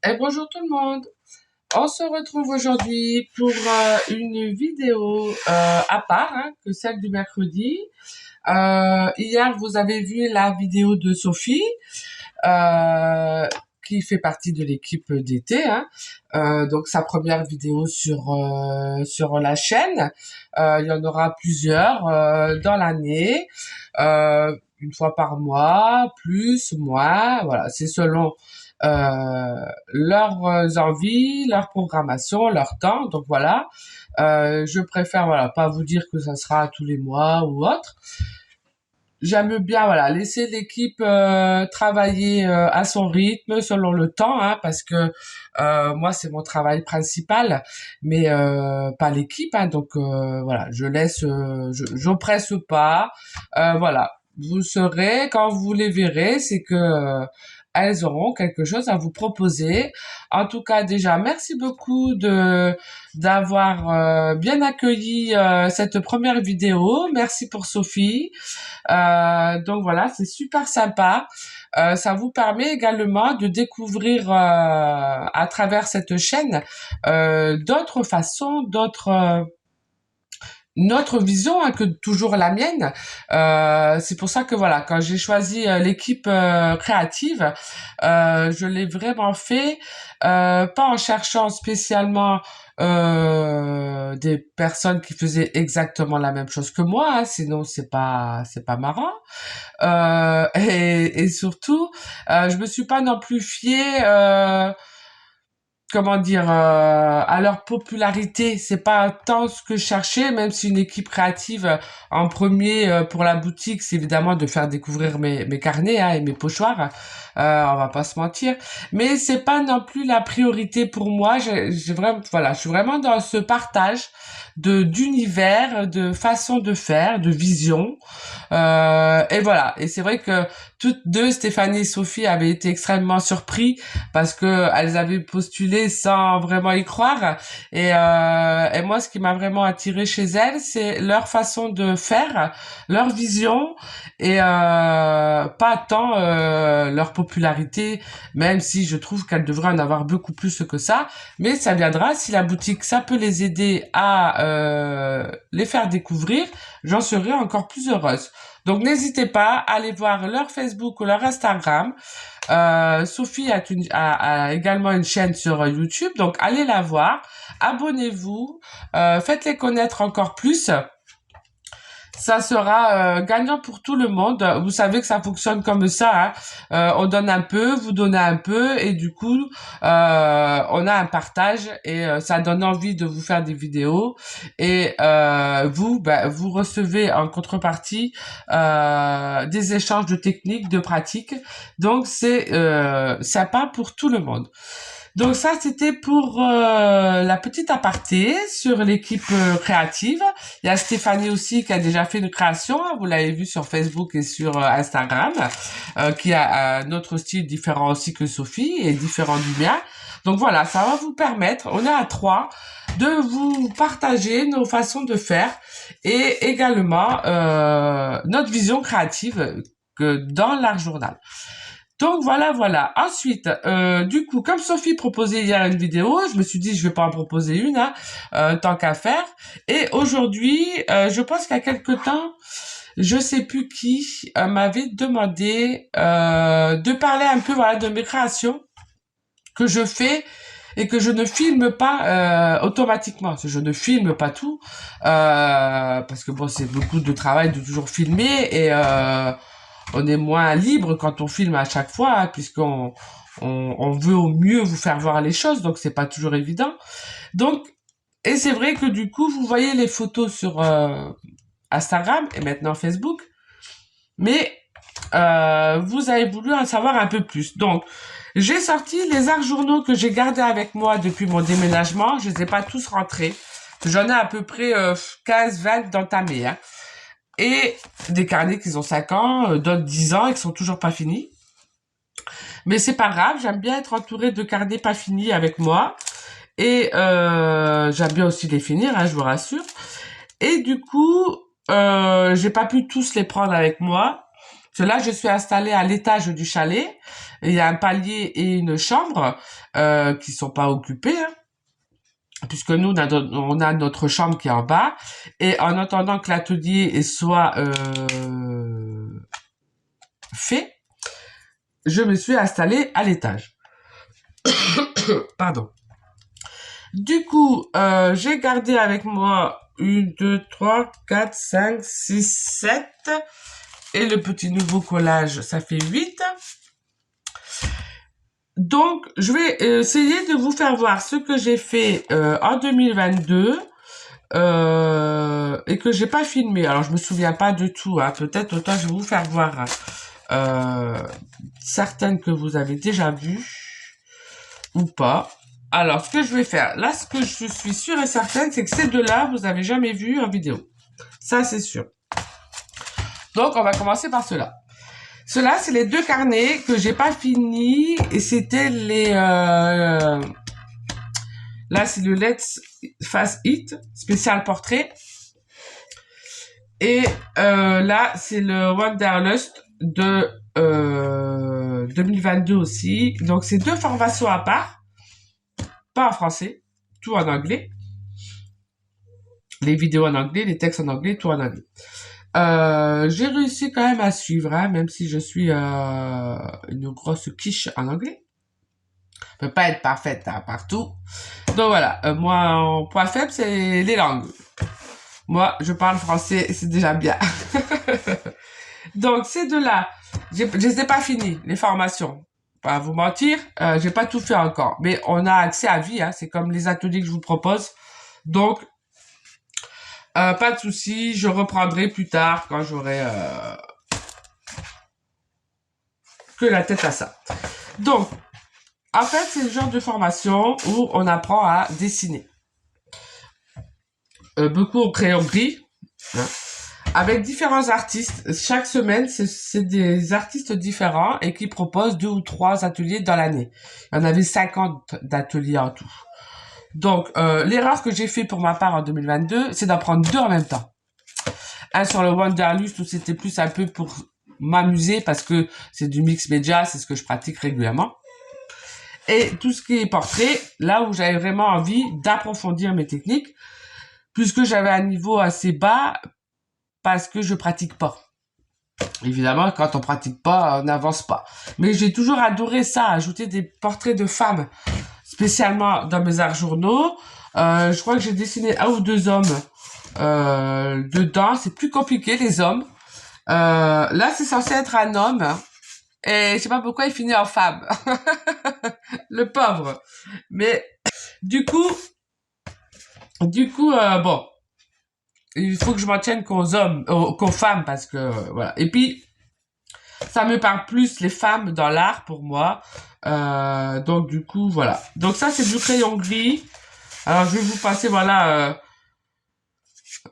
Et bonjour tout le monde. On se retrouve aujourd'hui pour une vidéo à part que celle du mercredi. Hier, vous avez vu la vidéo de Sophie, euh, qui fait partie de l'équipe d'été. Donc sa première vidéo sur la chaîne. Il y en aura plusieurs dans l'année, une fois par mois, plus, moins. Voilà, c'est selon leurs envies, leur programmation, leur temps. Donc voilà, je préfère voilà pas vous dire que ça sera tous les mois ou autre. J'aime bien voilà laisser l'équipe travailler à son rythme selon le temps, parce que moi c'est mon travail principal, mais pas l'équipe, donc voilà, je laisse, j'oppresse pas, voilà. Vous saurez quand vous les verrez, c'est que elles auront quelque chose à vous proposer. En tout cas, déjà, merci beaucoup de d'avoir bien accueilli cette première vidéo. Merci pour Sophie. Donc voilà, c'est super sympa. Ça vous permet également de découvrir à travers cette chaîne d'autres façons, notre vision que toujours la mienne. C'est pour ça que voilà, quand j'ai choisi l'équipe créative, je l'ai vraiment fait pas en cherchant spécialement des personnes qui faisaient exactement la même chose que moi, sinon c'est pas marrant. Et surtout, je me suis pas non plus fiée, comment dire, à leur popularité. C'est pas tant ce que je cherchais, même si une équipe créative, en premier pour la boutique, c'est évidemment de faire découvrir mes carnets et mes pochoirs. On va pas se mentir, mais c'est pas non plus la priorité pour moi. J'ai vraiment, voilà, je suis vraiment dans ce partage de d'univers, de façon de faire, de vision. Et voilà. Et c'est vrai que toutes deux, Stéphanie et Sophie, avaient été extrêmement surpris parce que elles avaient postulé sans vraiment y croire. Et moi, ce qui m'a vraiment attiré chez elles, c'est leur façon de faire, leur vision, et pas tant leur popularité, même si je trouve qu'elles devraient en avoir beaucoup plus que ça. Mais ça viendra si la boutique, ça peut les aider à les faire découvrir. J'en serai encore plus heureuse. Donc n'hésitez pas à aller voir leur Facebook ou leur Instagram. Sophie a également une chaîne sur YouTube, donc allez la voir, abonnez-vous, faites-les connaître encore plus. Ça sera gagnant pour tout le monde. Vous savez que ça fonctionne comme ça. On donne un peu, vous donnez un peu, et du coup, on a un partage et ça donne envie de vous faire des vidéos. Et vous, vous recevez en contrepartie des échanges de techniques, de pratiques. Donc c'est sympa pour tout le monde. Donc ça, c'était pour la petite aparté sur l'équipe créative. Il y a Stéphanie aussi qui a déjà fait une création, vous l'avez vu sur Facebook et sur Instagram, qui a un autre style différent aussi que Sophie et différent du mien. Donc voilà, ça va vous permettre, on est à trois, de vous partager nos façons de faire et également notre vision créative que dans l'art journal. Donc voilà, voilà. Ensuite, du coup, comme Sophie proposait hier une vidéo, je me suis dit je vais pas en proposer une, tant qu'à faire. Et aujourd'hui, je pense qu'il y a quelque temps, je sais plus qui m'avait demandé de parler un peu voilà de mes créations que je fais et que je ne filme pas automatiquement. Je ne filme pas tout parce que bon, c'est beaucoup de travail de toujours filmer et on est moins libre quand on filme à chaque fois, puisqu'on on veut au mieux vous faire voir les choses, donc c'est pas toujours évident. Donc, et c'est vrai que du coup, vous voyez les photos sur Instagram et maintenant Facebook, mais vous avez voulu en savoir un peu plus. Donc, j'ai sorti les arts journaux que j'ai gardés avec moi depuis mon déménagement. Je les ai pas tous rentrés. J'en ai à peu près 15-20 d'entamés. Et des carnets qui ont 5 ans, d'autres 10 ans et qui sont toujours pas finis. Mais c'est pas grave, j'aime bien être entourée de carnets pas finis avec moi. Et j'aime bien aussi les finir, je vous rassure. Et du coup, j'ai pas pu tous les prendre avec moi. Là, je suis installée à l'étage du chalet. Il y a un palier et une chambre qui sont pas occupés, hein, puisque nous, on a notre chambre qui est en bas. Et en attendant que l'atelier soit fait, je me suis installée à l'étage. Pardon. Du coup, j'ai gardé avec moi 1, 2, 3, 4, 5, 6, 7. Et le petit nouveau collage, ça fait 8. Donc, je vais essayer de vous faire voir ce que j'ai fait en 2022 et que j'ai pas filmé. Alors, je me souviens pas de tout. Hein. Peut-être autant je vais vous faire voir certaines que vous avez déjà vues ou pas. Alors, ce que je vais faire, là, ce que je suis sûre et certaine, c'est que ces deux-là, vous avez jamais vu en vidéo. Ça, c'est sûr. Donc, on va commencer par cela. Cela, c'est les deux carnets que j'ai pas fini et c'était les. Là, c'est le Let's Face It spécial portrait et là, c'est le Wanderlust de 2022 aussi. Donc, c'est deux formations à part, pas en français, tout en anglais. Les vidéos en anglais, les textes en anglais, tout en anglais. J'ai réussi quand même à suivre, hein, même si je suis une grosse quiche en anglais. Je peux pas être parfaite hein, partout. Donc voilà, moi, mon point faible, c'est les langues. Moi, je parle français, c'est déjà bien. Donc ces deux-là, je les ai pas finis, les formations. Pas vous mentir, j'ai pas tout fait encore. Mais on a accès à vie, hein, c'est comme les ateliers que je vous propose. Donc, pas de souci, je reprendrai plus tard quand j'aurai que la tête à ça. Donc, en fait, c'est le genre de formation où on apprend à dessiner. Beaucoup au crayon gris, hein, avec différents artistes. Chaque semaine, c'est des artistes différents et qui proposent 2 ou 3 ateliers dans l'année. Il y en avait 50 d'ateliers en tout. Donc, l'erreur que j'ai fait pour ma part en 2022, c'est d'en prendre 2 en même temps. Un sur le Wanderlust où c'était plus un peu pour m'amuser parce que c'est du mix média, c'est ce que je pratique régulièrement. Et tout ce qui est portrait, là où j'avais vraiment envie d'approfondir mes techniques, puisque j'avais un niveau assez bas parce que je pratique pas. Évidemment, quand on pratique pas, on n'avance pas. Mais j'ai toujours adoré ça, ajouter des portraits de femmes, spécialement dans mes arts journaux. Je crois que j'ai dessiné 1 ou 2 hommes dedans. C'est plus compliqué, les hommes. Là, c'est censé être un homme. Et je sais pas pourquoi il finit en femme. Le pauvre. Mais du coup, bon, il faut que je m'en tienne qu'aux hommes, qu'aux femmes, parce que voilà. Et puis, ça me parle plus les femmes dans l'art pour moi. Donc du coup, voilà. Donc ça, c'est du crayon gris. Alors, je vais vous passer, voilà,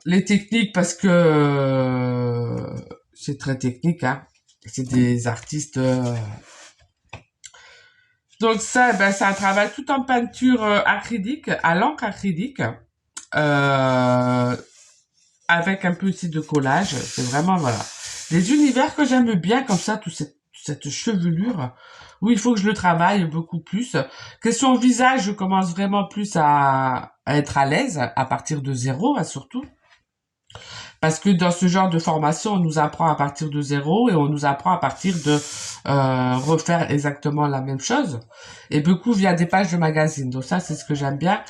les techniques parce que c'est très technique, hein. C'est des artistes. Donc ça, ben, c'est un travail tout en peinture acrylique, à l'encre acrylique, avec un peu aussi de collage. C'est vraiment, voilà. Des univers que j'aime bien, comme ça, cette chevelure, où il faut que je le travaille beaucoup plus. Question visage, je commence vraiment plus à être à l'aise, à partir de 0, hein, surtout. Parce que dans ce genre de formation, on nous apprend à partir de 0 et on nous apprend à partir de refaire exactement la même chose. Et beaucoup via des pages de magazines. Donc ça, c'est ce que j'aime bien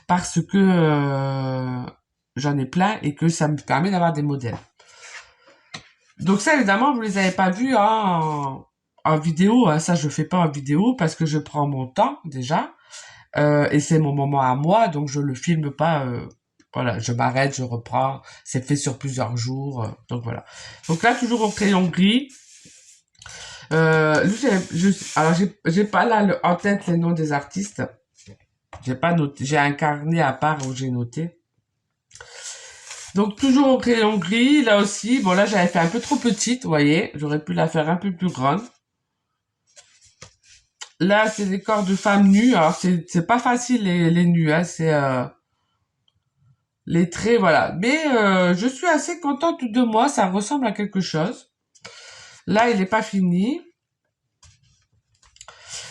parce que j'en ai plein et que ça me permet d'avoir des modèles. Donc ça, évidemment, vous les avez pas vus en vidéo. Hein. Ça, je fais pas en vidéo parce que je prends mon temps déjà. Et c'est mon moment à moi, donc je le filme pas... voilà, je m'arrête, je reprends. C'est fait sur plusieurs jours. Donc voilà. Donc là, toujours au crayon gris. Alors, j'ai pas là en tête les noms des artistes. J'ai pas noté. J'ai un carnet à part où j'ai noté. Donc toujours au crayon gris. Là aussi, bon là, j'avais fait un peu trop petite, vous voyez. J'aurais pu la faire un peu plus grande. Là, c'est des corps de femmes nues. Alors, c'est pas facile les nus. Hein. C'est... les traits, voilà. Mais je suis assez contente de moi, ça ressemble à quelque chose. Là, il n'est pas fini.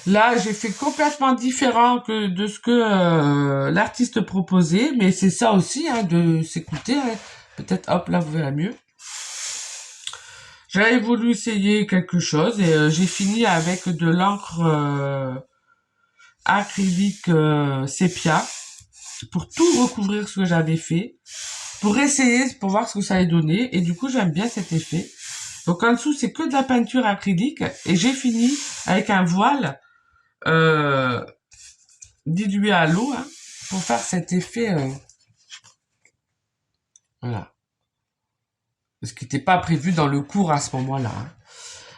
Là, j'ai fait complètement différent que de ce que l'artiste proposait, mais c'est ça aussi, hein, de s'écouter. Hein. Peut-être, hop, là, vous verrez mieux. J'avais voulu essayer quelque chose et j'ai fini avec de l'encre acrylique sépia pour tout recouvrir ce que j'avais fait, pour essayer, pour voir ce que ça allait donner. Et du coup, j'aime bien cet effet. Donc en dessous, c'est que de la peinture acrylique et j'ai fini avec un voile dilué à l'eau hein, pour faire cet effet. Voilà. Ce qui n'était pas prévu dans le cours à ce moment-là. Hein.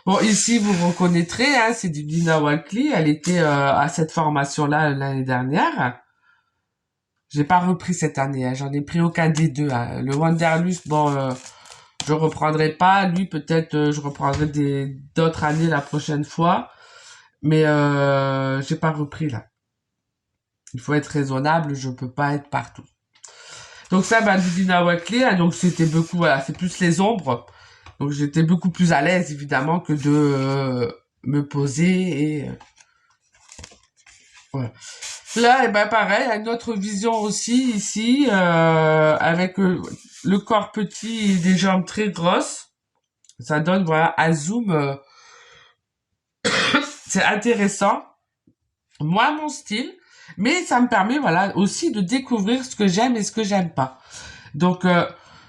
Bon, ici, vous reconnaîtrez, hein, c'est du Dina Walkley. Elle était à cette formation-là l'année dernière. J'ai pas repris cette année. Hein. J'en ai pris aucun des deux. Hein. Le Wanderlust, bon, je reprendrai pas. Lui, peut-être, je reprendrai d'autres années la prochaine fois. Mais j'ai pas repris là. Il faut être raisonnable. Je peux pas être partout. Donc ça, bah, du Dina Walkley. Hein, donc c'était beaucoup, voilà, c'est plus les ombres. Donc j'étais beaucoup plus à l'aise évidemment que de me poser et voilà. Là, et ben pareil, une autre vision aussi ici avec le corps petit et des jambes très grosses. Ça donne voilà un zoom. C'est intéressant. Moi mon style, mais ça me permet voilà aussi de découvrir ce que j'aime et ce que j'aime pas. Donc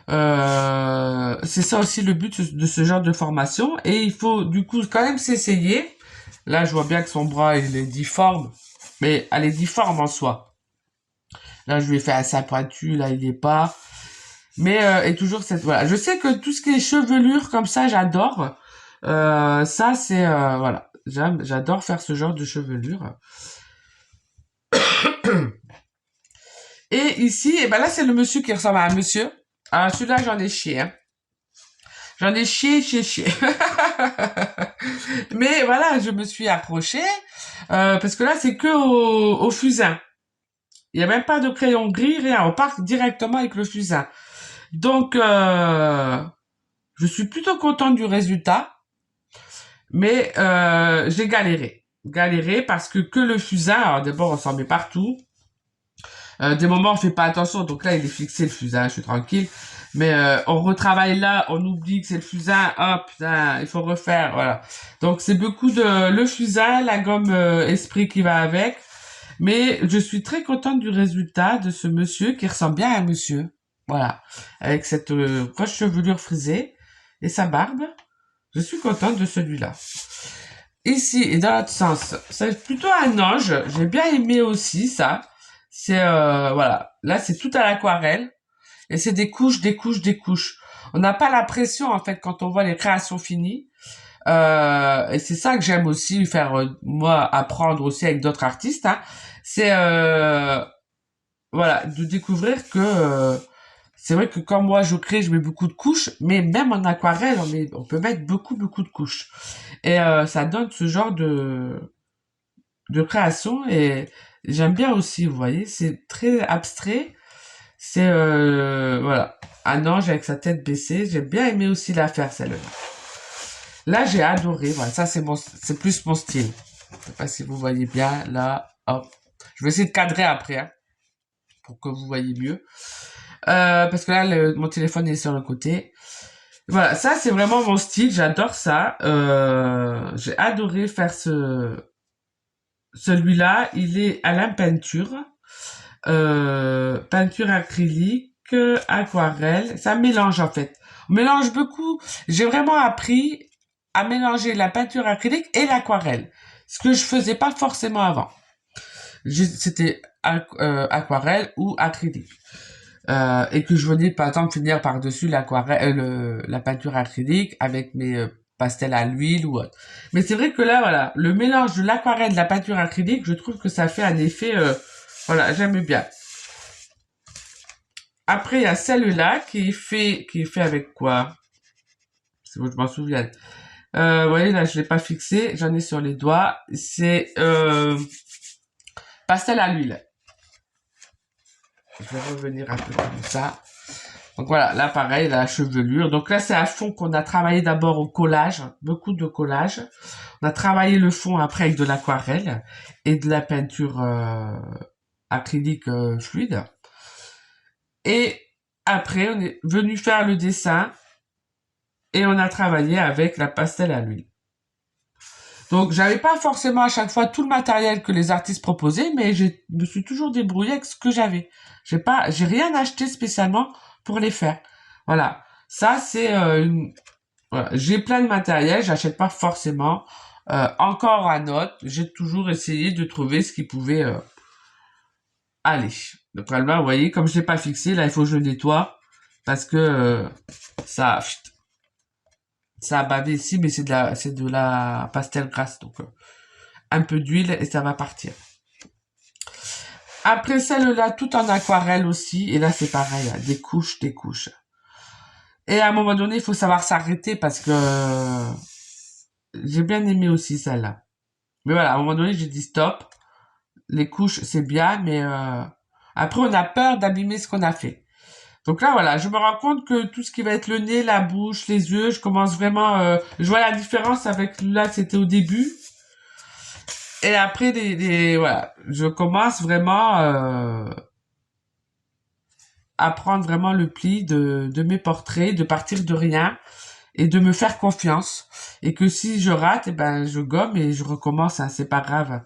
c'est ça aussi le but de ce genre de formation. Et il faut du coup quand même s'essayer. Là, je vois bien que son bras, il est difforme. Mais elle est difforme en soi. Là, je lui ai fait assez pointu. Là, il est pas. Mais, et toujours cette... Voilà. Je sais que tout ce qui est chevelure comme ça, j'adore. Ça, c'est... voilà. J'adore faire ce genre de chevelure. Et ici, et ben là, c'est le monsieur qui ressemble à un monsieur. Alors, celui-là, j'en ai chié. Hein. J'en ai chié. Mais voilà, je me suis accrochée. Parce que là, c'est que au fusain. Il n'y a même pas de crayon gris, rien. On part directement avec le fusain. Donc, je suis plutôt contente du résultat. Mais j'ai galéré. Galéré parce que le fusain, alors d'abord, on s'en met partout. Des moments, on fait pas attention. Donc là, il est fixé, le fusain, je suis tranquille. Mais on retravaille là, on oublie que c'est le fusain. Oh putain, il faut refaire, voilà. Donc c'est beaucoup de le fusain, la gomme esprit qui va avec. Mais je suis très contente du résultat de ce monsieur qui ressemble bien à un monsieur. Voilà. Avec cette grosse chevelure frisée et sa barbe. Je suis contente de celui-là. Ici, et dans l'autre sens, c'est plutôt un ange. J'ai bien aimé aussi ça. C'est, voilà. Là, c'est tout à l'aquarelle. Et c'est des couches, des couches, des couches. On n'a pas la pression, en fait, quand on voit les créations finies. Et c'est ça que j'aime aussi faire, moi, apprendre aussi avec d'autres artistes. Hein. C'est voilà, de découvrir que c'est vrai que quand moi je crée, je mets beaucoup de couches, mais même en aquarelle, on peut mettre beaucoup, beaucoup de couches. Et ça donne ce genre de création et j'aime bien aussi, vous voyez, c'est très abstrait. C'est voilà, un ange avec sa tête baissée. J'ai bien aimé aussi la faire celle-là. Là, j'ai adoré. Voilà, ça c'est plus mon style. Je sais pas si vous voyez bien là. Hop. Je vais essayer de cadrer après, hein, pour que vous voyez mieux. Parce que là, mon téléphone est sur le côté. Voilà, ça c'est vraiment mon style. J'adore ça. J'ai adoré faire celui-là. Il est à la peinture, peinture acrylique, aquarelle. Ça mélange en fait. On mélange beaucoup. J'ai vraiment appris à mélanger la peinture acrylique et l'aquarelle. Ce que je faisais pas forcément avant. C'était aquarelle ou acrylique. Et que je venais par exemple finir par-dessus l'aquarelle, la peinture acrylique avec mes pastels à l'huile ou autre. Mais c'est vrai que là, voilà, le mélange de l'aquarelle et de la peinture acrylique, je trouve que ça fait un effet, voilà, j'aime bien. Après, il y a celle-là qui est fait avec quoi? C'est bon, je m'en souviens. Vous voyez, là, je l'ai pas fixé, j'en ai sur les doigts. C'est pastel à l'huile. Je vais revenir un peu comme ça. Donc voilà, là pareil, la chevelure. Donc là c'est un fond qu'on a travaillé d'abord au collage, beaucoup de collage. On a travaillé le fond après avec de l'aquarelle et de la peinture acrylique fluide. Et après on est venu faire le dessin et on a travaillé avec la pastel à l'huile. Donc j'avais pas forcément à chaque fois tout le matériel que les artistes proposaient, mais je me suis toujours débrouillée avec ce que j'avais. J'ai rien acheté spécialement pour les faire. Voilà. Ça c'est voilà. J'ai plein de matériel, j'achète pas forcément. Encore à note, j'ai toujours essayé de trouver ce qui pouvait aller. Le problème, vous voyez, comme je l'ai pas fixé, là il faut que je le nettoie parce que ça ça a bavé ici, mais c'est de la pastel grasse, donc un peu d'huile et ça va partir. Après celle-là, tout en aquarelle aussi, et là c'est pareil, hein, des couches, des couches. Et à un moment donné, il faut savoir s'arrêter parce que j'ai bien aimé aussi celle-là. Mais voilà, à un moment donné, j'ai dit stop. Les couches, c'est bien, mais après, on a peur d'abîmer ce qu'on a fait. Donc là, voilà, je me rends compte que tout ce qui va être le nez, la bouche, les yeux, je commence vraiment... je vois la différence avec là, c'était au début. Et après, voilà, je commence vraiment à prendre vraiment le pli de mes portraits, de partir de rien et de me faire confiance. Et que si je rate, eh ben, je gomme et je recommence, hein, c'est pas grave.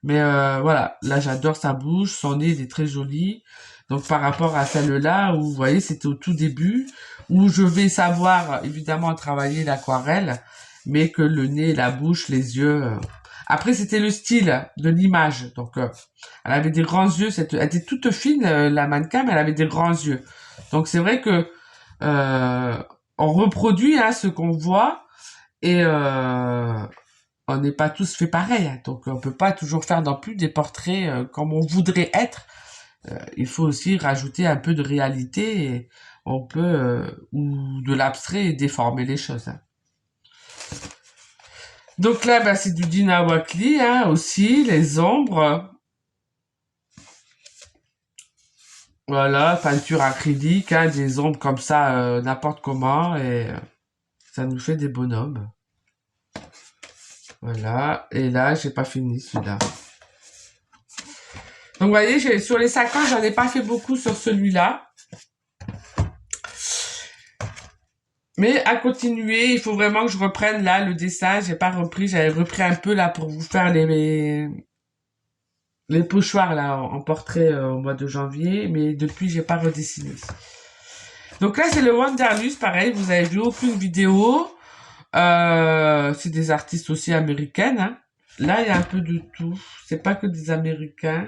Mais voilà, là, j'adore sa bouche, son nez, il est très joli. Donc, par rapport à celle-là, où, vous voyez, c'était au tout début, où je vais savoir, évidemment, travailler l'aquarelle, mais que le nez, la bouche, les yeux... Après, c'était le style de l'image. Donc, elle avait des grands yeux. Elle était toute fine, la mannequin, mais elle avait des grands yeux. Donc, c'est vrai que euh, on reproduit hein, ce qu'on voit et on n'est pas tous fait pareil. Hein. Donc, on peut pas toujours faire non plus des portraits comme on voudrait être. Il faut aussi rajouter un peu de réalité et on peut ou de l'abstrait et déformer les choses. Hein. Donc là, bah, c'est du Dina Wakli hein, aussi, les ombres. Voilà, peinture acrylique, hein, des ombres comme ça, n'importe comment, et ça nous fait des bonhommes. Voilà, et là, j'ai pas fini celui-là. Donc, vous voyez, sur les 5 ans, j'en ai pas fait beaucoup sur celui-là. Mais à continuer, il faut vraiment que je reprenne là le dessin. J'ai pas repris, j'avais repris un peu là pour vous faire les pochoirs là en portrait au mois de janvier, mais depuis j'ai pas redessiné. Donc là c'est le Wanderlust, pareil, vous avez vu aucune vidéo. C'est des artistes aussi américaines. Hein. Là il y a un peu de tout. C'est pas que des Américains.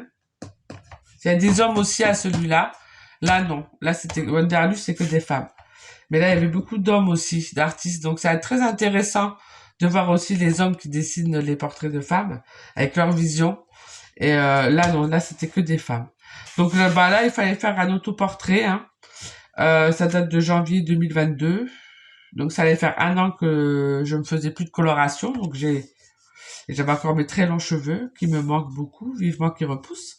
Il y a des hommes aussi à celui-là. Là non. Là c'était Wanderlust, c'est que des femmes. Mais là il y avait beaucoup d'hommes aussi, d'artistes. Donc c'est très intéressant de voir aussi les hommes qui dessinent les portraits de femmes avec leur vision. Et là, non, là, c'était que des femmes. Donc bah, là, il fallait faire un autoportrait. Hein. Ça date de janvier 2022. Donc ça allait faire 1 an que je ne faisais plus de coloration. Donc j'avais encore mes très longs cheveux qui me manquent beaucoup, vivement qu'ils repoussent.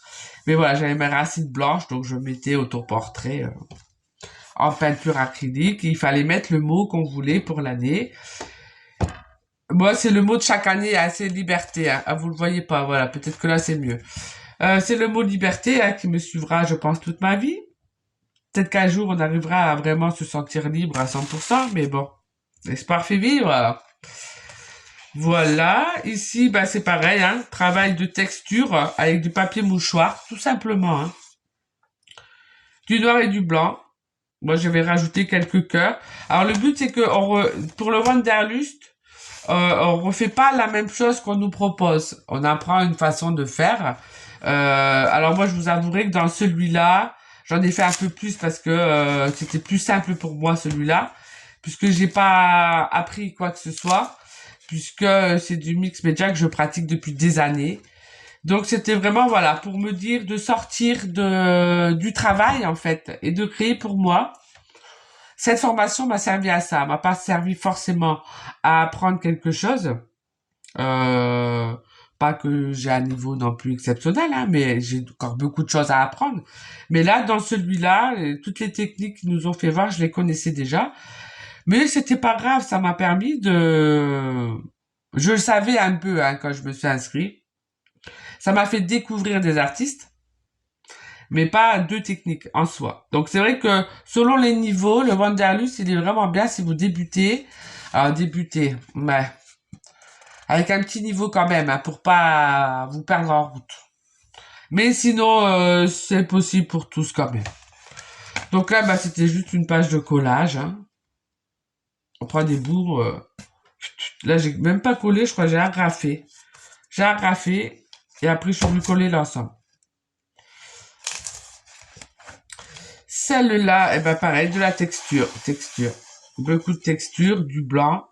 Mais voilà, j'avais mes racines blanches, donc je mettais autoportrait en peinture acrylique. Il fallait mettre le mot qu'on voulait pour l'année. Moi, c'est le mot de chaque année, hein, c'est liberté. Hein. Ah, vous le voyez pas, voilà, peut-être que là c'est mieux. C'est le mot liberté hein, qui me suivra, je pense, toute ma vie. Peut-être qu'un jour, on arrivera à vraiment se sentir libre à 100%, mais bon, l'espoir fait vivre. Voilà, ici, bah, c'est pareil, hein, travail de texture avec du papier mouchoir, tout simplement. Hein. Du noir et du blanc. Moi, je vais rajouter quelques cœurs. Alors, le but, c'est que pour le Wanderlust, on refait pas la même chose qu'on nous propose. On apprend une façon de faire. Alors moi, je vous avouerai que dans celui-là, j'en ai fait un peu plus parce que c'était plus simple pour moi celui-là, puisque j'ai pas appris quoi que ce soit, puisque c'est du mix media que je pratique depuis des années. Donc c'était vraiment voilà pour me dire de sortir du travail en fait et de créer pour moi. Cette formation m'a servi à ça, m'a pas servi forcément à apprendre quelque chose, euh, Pas que j'ai un niveau non plus exceptionnel, hein, mais j'ai encore beaucoup de choses à apprendre. Mais là, dans celui-là, toutes les techniques qu'ils nous ont fait voir, je les connaissais déjà. Mais c'était pas grave, ça m'a permis de... Je le savais un peu hein, quand je me suis inscrit. Ça m'a fait découvrir des artistes, mais pas deux techniques en soi. Donc c'est vrai que selon les niveaux, le Wanderlust, il est vraiment bien si vous débutez. Alors débuter, mais avec un petit niveau quand même, hein, pour pas vous perdre en route. Mais sinon, c'est possible pour tous quand même. Donc là, bah, c'était juste une page de collage. Hein. On prend des bouts. Là, j'ai même pas collé, je crois que j'ai agrafé. J'ai agrafé et après, je suis venu coller l'ensemble. Celle-là, eh ben pareil, de la texture. Texture. Beaucoup de texture, du blanc.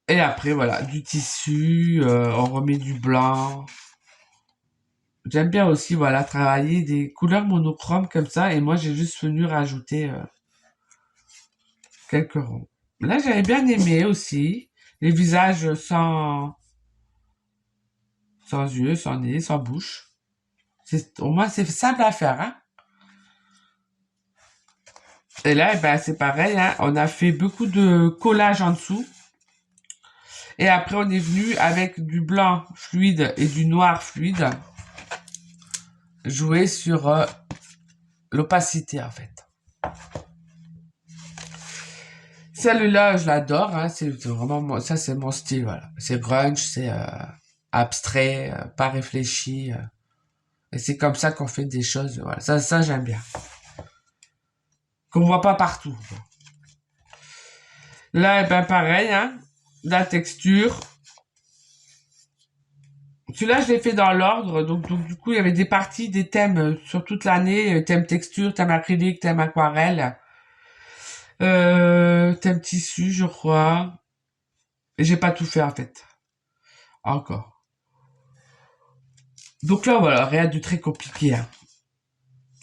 Et après, voilà, du tissu, on remet du blanc. J'aime bien aussi, voilà, travailler des couleurs monochromes comme ça. Et moi, j'ai juste venu rajouter quelques ronds. Là, j'avais bien aimé aussi les visages sans yeux, sans nez, sans bouche. Au moins, c'est simple à faire, hein. Et là, eh ben, c'est pareil, hein. On a fait beaucoup de collage en dessous. Et après, on est venu avec du blanc fluide et du noir fluide jouer sur l'opacité, en fait. Celle-là, je l'adore, hein. C'est vraiment, ça, c'est mon style, voilà. C'est grunge, c'est abstrait, pas réfléchi. Et c'est comme ça qu'on fait des choses, voilà. Ça, j'aime bien. Qu'on voit pas partout. Là, eh ben, pareil, hein. La texture. Celui-là, je l'ai fait dans l'ordre. Donc, du coup, il y avait des parties, des thèmes sur toute l'année. Thème texture, thème acrylique, thème aquarelle. Thème tissu, je crois. Et j'ai pas tout fait, en fait. Encore. Donc là, voilà, rien de très compliqué, hein.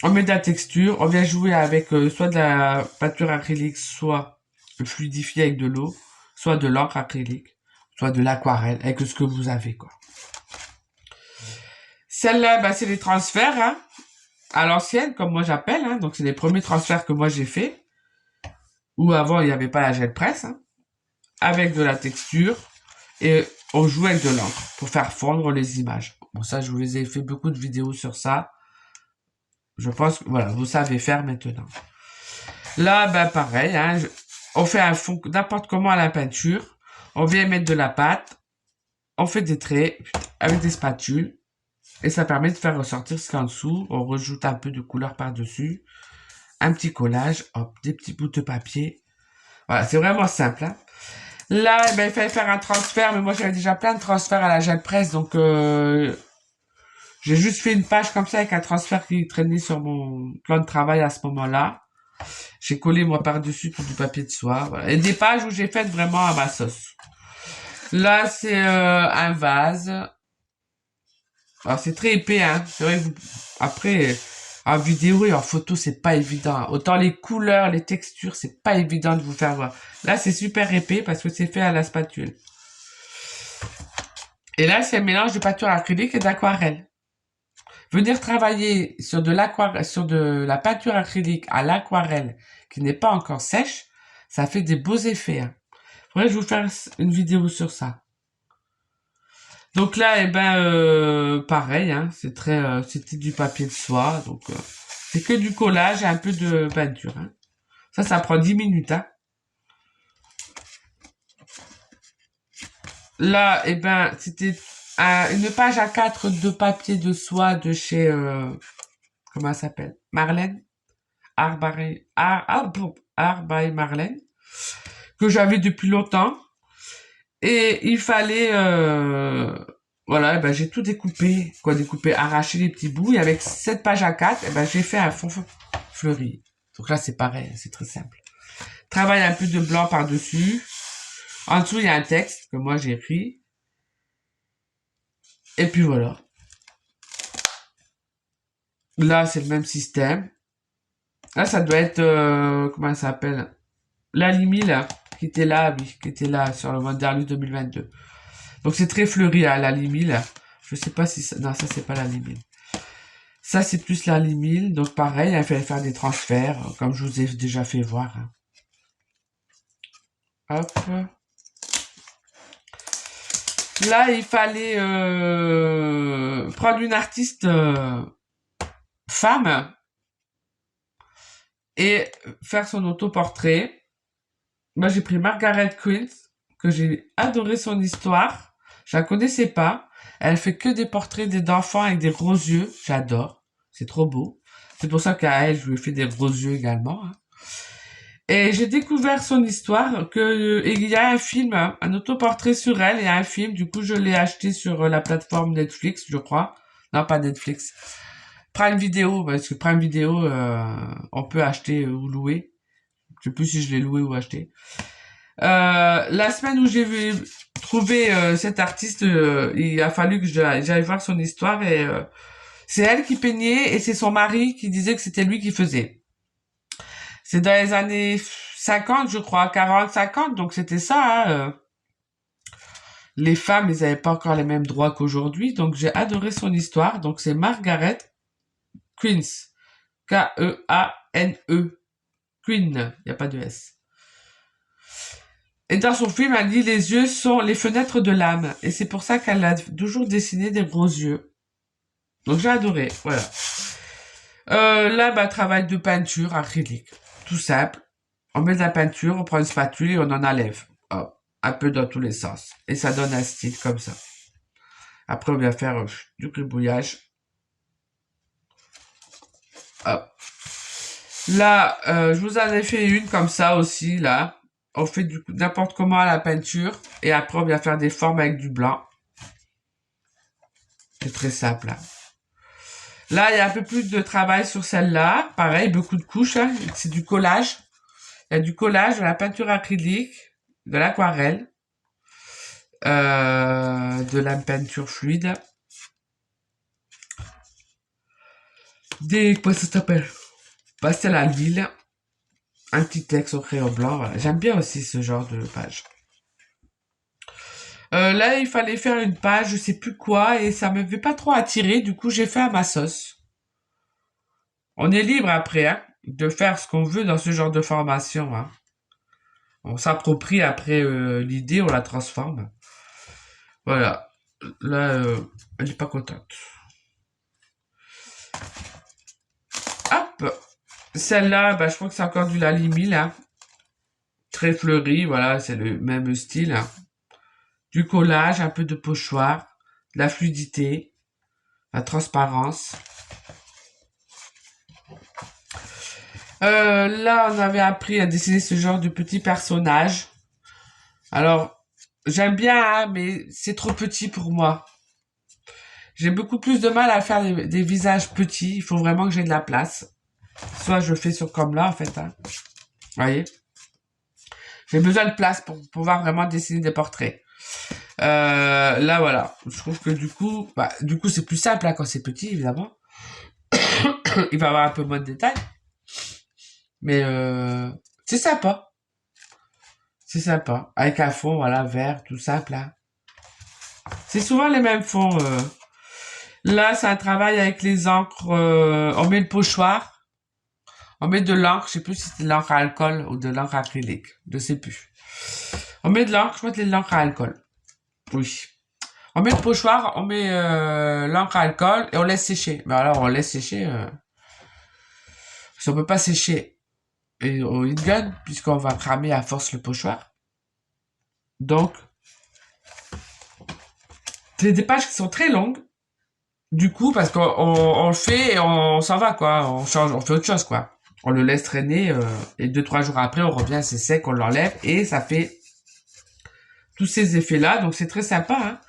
On met de la texture. On vient jouer avec soit de la peinture acrylique, soit fluidifier avec de l'eau, soit de l'encre acrylique, soit de l'aquarelle, avec ce que vous avez, quoi. Celle-là, bah, c'est les transferts, hein, à l'ancienne, comme moi j'appelle, hein. Donc c'est les premiers transferts que moi j'ai fait. Où avant, il n'y avait pas la gel presse, hein, avec de la texture. Et on jouait avec de l'encre pour faire fondre les images. Bon, ça, je vous ai fait beaucoup de vidéos sur ça. Je pense que, voilà, vous savez faire maintenant. Là, ben, pareil, hein, on fait un fond n'importe comment à la peinture. On vient mettre de la pâte. On fait des traits avec des spatules. Et ça permet de faire ressortir ce qu'il y a en dessous. On rajoute un peu de couleur par-dessus. Un petit collage, hop, des petits bouts de papier. Voilà, c'est vraiment simple. Hein. Là, eh ben, il fallait faire un transfert, mais moi j'avais déjà plein de transferts à la gel presse, donc j'ai juste fait une page comme ça avec un transfert qui traînait sur mon plan de travail à ce moment-là. J'ai collé moi par-dessus tout du papier de soie. Voilà. Et des pages où j'ai fait vraiment à ma sauce. Là, c'est un vase. Alors c'est très épais, hein. C'est vrai que après, en vidéo et en photo, c'est pas évident. Autant les couleurs, les textures, c'est pas évident de vous faire voir. Là, c'est super épais parce que c'est fait à la spatule. Et là, c'est un mélange de peinture acrylique et d'aquarelle. Venir travailler sur de l'aquarelle, sur de la peinture acrylique à l'aquarelle qui n'est pas encore sèche, ça fait des beaux effets. Hein. Faudrait que je vous fasse une vidéo sur ça. Donc là, eh ben, pareil, hein, c'est très, c'était du papier de soie, donc c'est que du collage et un peu de peinture. Hein. Ça prend 10 minutes. Hein. Là, eh ben, c'était une page à 4 de papier de soie de chez, comment ça s'appelle? Marlène? Art by Marlène, que j'avais depuis longtemps. Et il fallait, voilà, eh ben, j'ai tout découpé, arraché les petits bouts. Et avec cette page à 4, eh ben, j'ai fait un fond fleuri. Donc là, c'est pareil, c'est très simple. Travaille un peu de blanc par-dessus. En dessous, il y a un texte que moi j'ai écrit. Et puis voilà. Là, c'est le même système. Là, ça doit être, comment ça s'appelle? La Limi, là, qui était là, oui, qui était là sur le Wanderlust 2022. Donc c'est très fleuri à la limile. Je sais pas si ça... Non, ça c'est pas la limile. Ça c'est plus la limile. Donc pareil, il fallait faire des transferts, comme je vous ai déjà fait voir. Hop. Là, il fallait prendre une artiste femme et faire son autoportrait. Moi, j'ai pris Margaret Quinn, que j'ai adoré son histoire. Je la connaissais pas. Elle fait que des portraits d'enfants avec des gros yeux. J'adore. C'est trop beau. C'est pour ça qu'à elle, je lui ai fait des gros yeux également. Hein. Et j'ai découvert son histoire, que il y a un film, un autoportrait sur elle et un film. Du coup, je l'ai acheté sur la plateforme Netflix, je crois. Non, pas Netflix. Prime Video, parce que Prime Video, on peut acheter ou louer. Je sais plus si je l'ai loué ou acheté. La semaine où j'ai trouvé cet artiste, il a fallu que j'aille voir son histoire et c'est elle qui peignait et c'est son mari qui disait que c'était lui qui faisait. C'est dans les années 50, je crois, 40, 50, donc c'était ça. Hein, les femmes, ils n'avaient pas encore les mêmes droits qu'aujourd'hui, donc j'ai adoré son histoire. Donc c'est Margaret Quinn, K-E-A-N-E, Quinn, il n'y a pas de S. Et dans son film, elle dit les yeux sont les fenêtres de l'âme. Et c'est pour ça qu'elle a toujours dessiné des gros yeux. Donc j'ai adoré, voilà. Là, bah, travail de peinture acrylique. Tout simple. On met de la peinture, on prend une spatule et on en enlève. Hop, un peu dans tous les sens. Et ça donne un style comme ça. Après, on vient faire du gribouillage. Hop. Là, je vous en ai fait une comme ça aussi, là. On fait n'importe comment à la peinture. Et après, on vient faire des formes avec du blanc. C'est très simple, là. Là, il y a un peu plus de travail sur celle-là. Pareil, beaucoup de couches. Hein. C'est du collage. Il y a du collage, de la peinture acrylique, de l'aquarelle, de la peinture fluide. Comment ça s'appelle? Pastel à l'huile. Un petit texte au crayon blanc. Voilà. J'aime bien aussi ce genre de page. Là, il fallait faire une page, je sais plus quoi, et ça m'avait pas trop attiré. Du coup, j'ai fait à ma sauce. On est libre après, hein, de faire ce qu'on veut dans ce genre de formation. Hein. On s'approprie après l'idée, on la transforme. Voilà. Là, elle n'est pas contente. Hop. Celle-là, bah, je crois que c'est encore du Lalimi, là. Très fleuri, voilà, c'est le même style. Hein. Du collage, un peu de pochoir, de la fluidité, la transparence. Là, on avait appris à dessiner ce genre de petits personnages. Alors, j'aime bien, hein, mais c'est trop petit pour moi. J'ai beaucoup plus de mal à faire des visages petits. Il faut vraiment que j'ai de la place. Soit je fais sur comme là, en fait. Hein. Vous voyez? J'ai besoin de place pour pouvoir vraiment dessiner des portraits. Là, voilà. Je trouve que du coup, c'est plus simple hein, quand c'est petit, évidemment. Il va y avoir un peu moins de détails. Mais c'est sympa. C'est sympa. Avec un fond, voilà, vert, tout simple. Hein. C'est souvent les mêmes fonds. Là, c'est un travail avec les encres. On met le pochoir. On met de l'encre. Je sais plus si c'est de l'encre à alcool ou de l'encre acrylique. Je sais plus. On met de l'encre. Je crois que c'est de l'encre à alcool. Oui. On met le pochoir. On met l'encre à alcool et on laisse sécher. Mais alors, on laisse sécher. Parce qu'on peut pas sécher au heat gun puisqu'on va cramer à force le pochoir. Donc, c'est des pages qui sont très longues. Du coup, parce qu'on le fait et on s'en va, quoi. On change, on fait autre chose, quoi. On le laisse traîner et 2-3 jours après, on revient, c'est sec, on l'enlève et ça fait tous ces effets-là. Donc, c'est très sympa. Hein.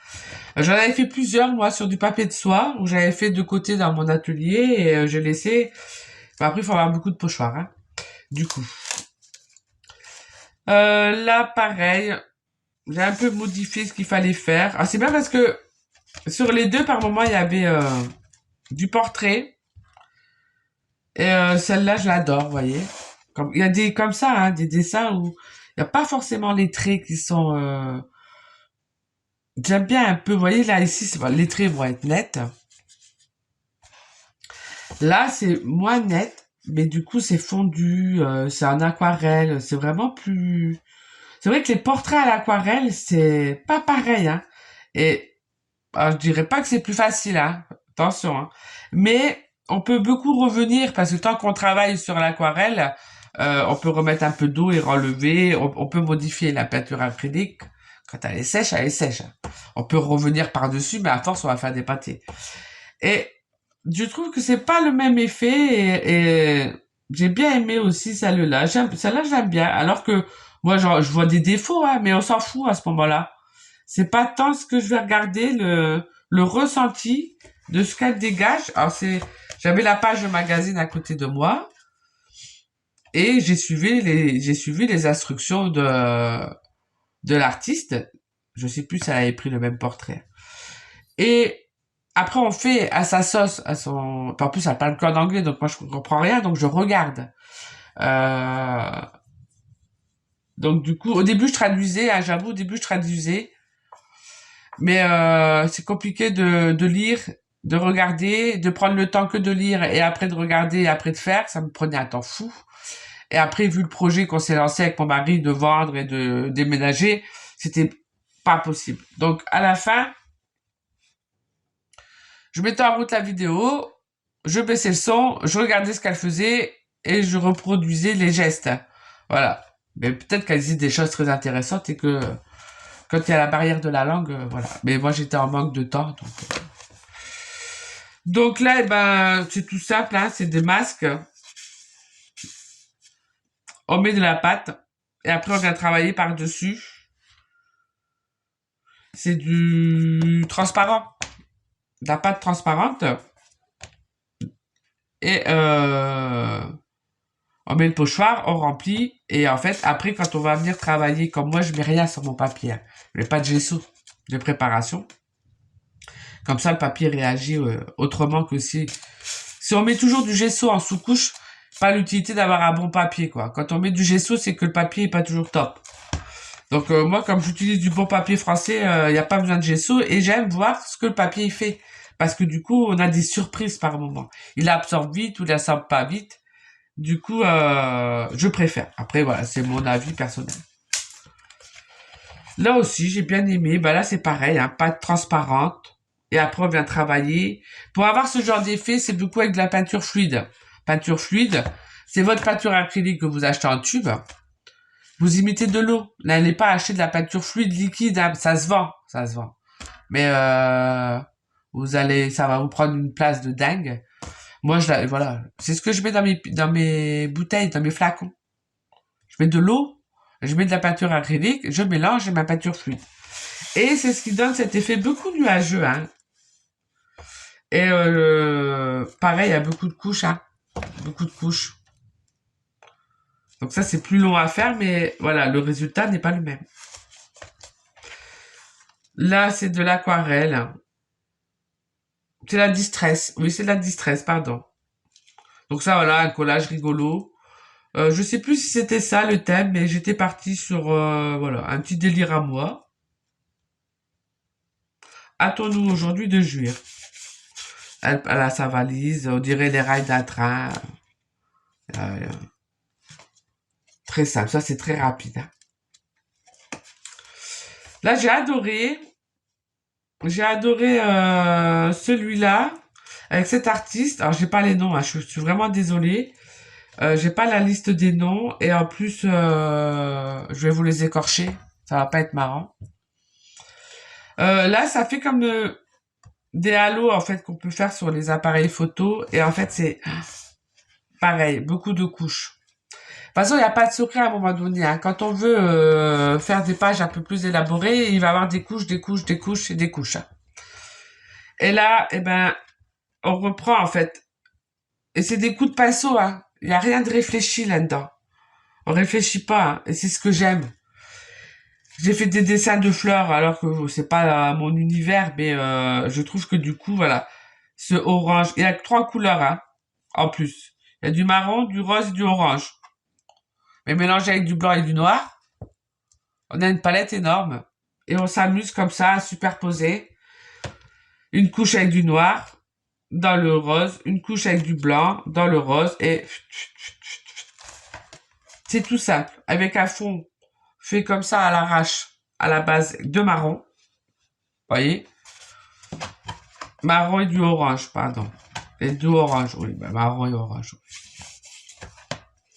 J'en avais fait plusieurs, moi, sur du papier de soie où j'avais fait de côté dans mon atelier et j'ai laissé... Bah, après, il faut avoir beaucoup de pochoirs. Hein. Du coup. Là, pareil. J'ai un peu modifié ce qu'il fallait faire. Ah, c'est bien parce que sur les deux, par moment, il y avait du portrait. Et celle-là, je l'adore, vous voyez. Il y a des comme ça, hein, des dessins où il n'y a pas forcément les traits qui sont J'aime bien un peu, vous voyez, là, ici, les traits vont être nets. Là, c'est moins net, mais du coup, c'est fondu, c'est en aquarelle, c'est vraiment plus... C'est vrai que les portraits à l'aquarelle, c'est pas pareil, hein. Et alors, je dirais pas que c'est plus facile, hein. Attention, hein. Mais on peut beaucoup revenir parce que tant qu'on travaille sur l'aquarelle, on peut remettre un peu d'eau et relever. On peut modifier la peinture acrylique. Quand elle est sèche, elle est sèche, hein. On peut revenir par-dessus, mais à force, on va faire des pâtés. Et je trouve que c'est pas le même effet et j'ai bien aimé aussi celle-là. Celle-là, j'aime bien. Alors que moi, genre, je vois des défauts, hein, mais on s'en fout à ce moment-là. C'est pas tant ce que je vais regarder, le ressenti de ce qu'elle dégage. Alors j'avais la page de magazine à côté de moi et j'ai suivi les instructions de l'artiste. Je sais plus si elle avait pris le même portrait. Et après, on fait à sa sauce, à son, en plus, elle parle qu'en anglais, donc moi, je comprends rien, donc je regarde. Euh, donc du coup, au début, je traduisais, hein, j'avoue, au début, je traduisais. Mais c'est compliqué de lire, de regarder, de prendre le temps que de lire et après de regarder et après de faire. Ça me prenait un temps fou. Et après, vu le projet qu'on s'est lancé avec mon mari de vendre et de déménager, c'était pas possible. Donc à la fin, je mettais en route la vidéo, je baissais le son, je regardais ce qu'elle faisait et je reproduisais les gestes. Voilà. Mais peut-être qu'elle disait des choses très intéressantes et que quand il y a la barrière de la langue, voilà. Mais moi, j'étais en manque de temps, donc là, eh ben, c'est tout simple, hein, c'est des masques. On met de la pâte et après on vient travailler par-dessus. C'est du transparent, de la pâte transparente. Et on met le pochoir, on remplit. Et en fait, après, quand on va venir travailler, comme moi, je mets rien sur mon papier. Hein. Je mets pas de gesso de préparation. Comme ça, le papier réagit autrement que si on met toujours du gesso en sous-couche, pas l'utilité d'avoir un bon papier, quoi. Quand on met du gesso, c'est que le papier est pas toujours top. Donc moi, comme j'utilise du bon papier français, il n'y a pas besoin de gesso et j'aime voir ce que le papier fait. Parce que du coup, on a des surprises par moment. Il absorbe vite ou il absorbe pas vite. Du coup, je préfère. Après, voilà, c'est mon avis personnel. Là aussi, j'ai bien aimé. Bah là, c'est pareil, hein, pâte transparente. Et après, on vient travailler. Pour avoir ce genre d'effet, c'est beaucoup avec de la peinture fluide. Peinture fluide, c'est votre peinture acrylique que vous achetez en tube. Vous imitez de l'eau. N'allez pas acheter de la peinture fluide liquide, hein. Ça se vend, ça se vend. Mais ça va vous prendre une place de dingue. Moi, voilà, c'est ce que je mets dans mes bouteilles, dans mes flacons. Je mets de l'eau, je mets de la peinture acrylique, je mélange et ma peinture fluide. Et c'est ce qui donne cet effet beaucoup nuageux, hein. Et pareil, il y a beaucoup de couches, hein. Beaucoup de couches. Donc ça, c'est plus long à faire, mais voilà, le résultat n'est pas le même. Là, c'est de l'aquarelle. C'est la distress. Oui, c'est de la distress, pardon. Donc ça, voilà, un collage rigolo. Je sais plus si c'était ça le thème, mais j'étais parti sur voilà un petit délire à moi. Hâtons-nous aujourd'hui de jouir. Elle a sa valise, on dirait les rails d'un train. Euh, très simple, ça c'est très rapide. Hein. Là, j'ai adoré celui-là avec cet artiste. Alors j'ai pas les noms, hein, je suis vraiment désolée. J'ai pas la liste des noms et en plus je vais vous les écorcher. Ça va pas être marrant. Là, ça fait comme des halos en fait qu'on peut faire sur les appareils photo et en fait c'est pareil, beaucoup de couches. De toute façon, il n'y a pas de secret à un moment donné. Hein. Quand on veut faire des pages un peu plus élaborées, il va y avoir des couches, des couches, des couches et des couches. Hein. Et là, eh ben, on reprend en fait. Et c'est des coups de pinceau. Hein. Il n'y a rien de réfléchi là-dedans. On réfléchit pas. Hein. Et c'est ce que j'aime. J'ai fait des dessins de fleurs alors que c'est pas mon univers, mais je trouve que du coup, voilà, ce orange, il y a trois couleurs, hein, en plus. Il y a du marron, du rose et du orange. Mais mélangé avec du blanc et du noir, on a une palette énorme. Et on s'amuse comme ça à superposer une couche avec du noir dans le rose, une couche avec du blanc dans le rose et c'est tout simple. Avec un fond fait comme ça à l'arrache, à la base de marron. Voyez? Marron et du orange, pardon. Et du orange, oui, bah, marron et orange.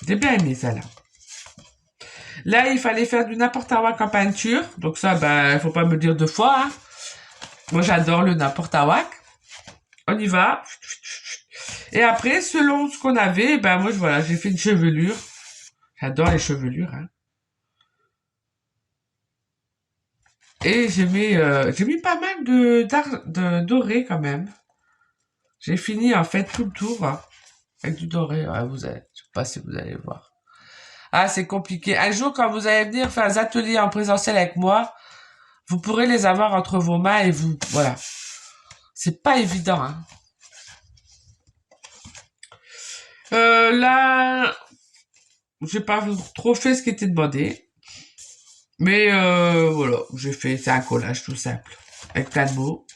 J'ai bien aimé ça là. Là, il fallait faire du n'importe quoi en peinture. Donc ça, ben, faut pas me le dire deux fois. Hein. Moi, j'adore le n'importe quoi. On y va. Et après, selon ce qu'on avait, ben moi, voilà, j'ai fait une chevelure. J'adore les chevelures. Hein. Et j'ai mis pas mal de doré quand même. J'ai fini en fait tout le tour hein, avec du doré. Ouais, je sais pas si vous allez voir. Ah, c'est compliqué. Un jour, quand vous allez venir faire des ateliers en présentiel avec moi, vous pourrez les avoir entre vos mains et vous, voilà. C'est pas évident, hein. Là, j'ai pas trop fait ce qui était demandé. Mais voilà, j'ai fait, c'est un collage tout simple. Avec plein de mots.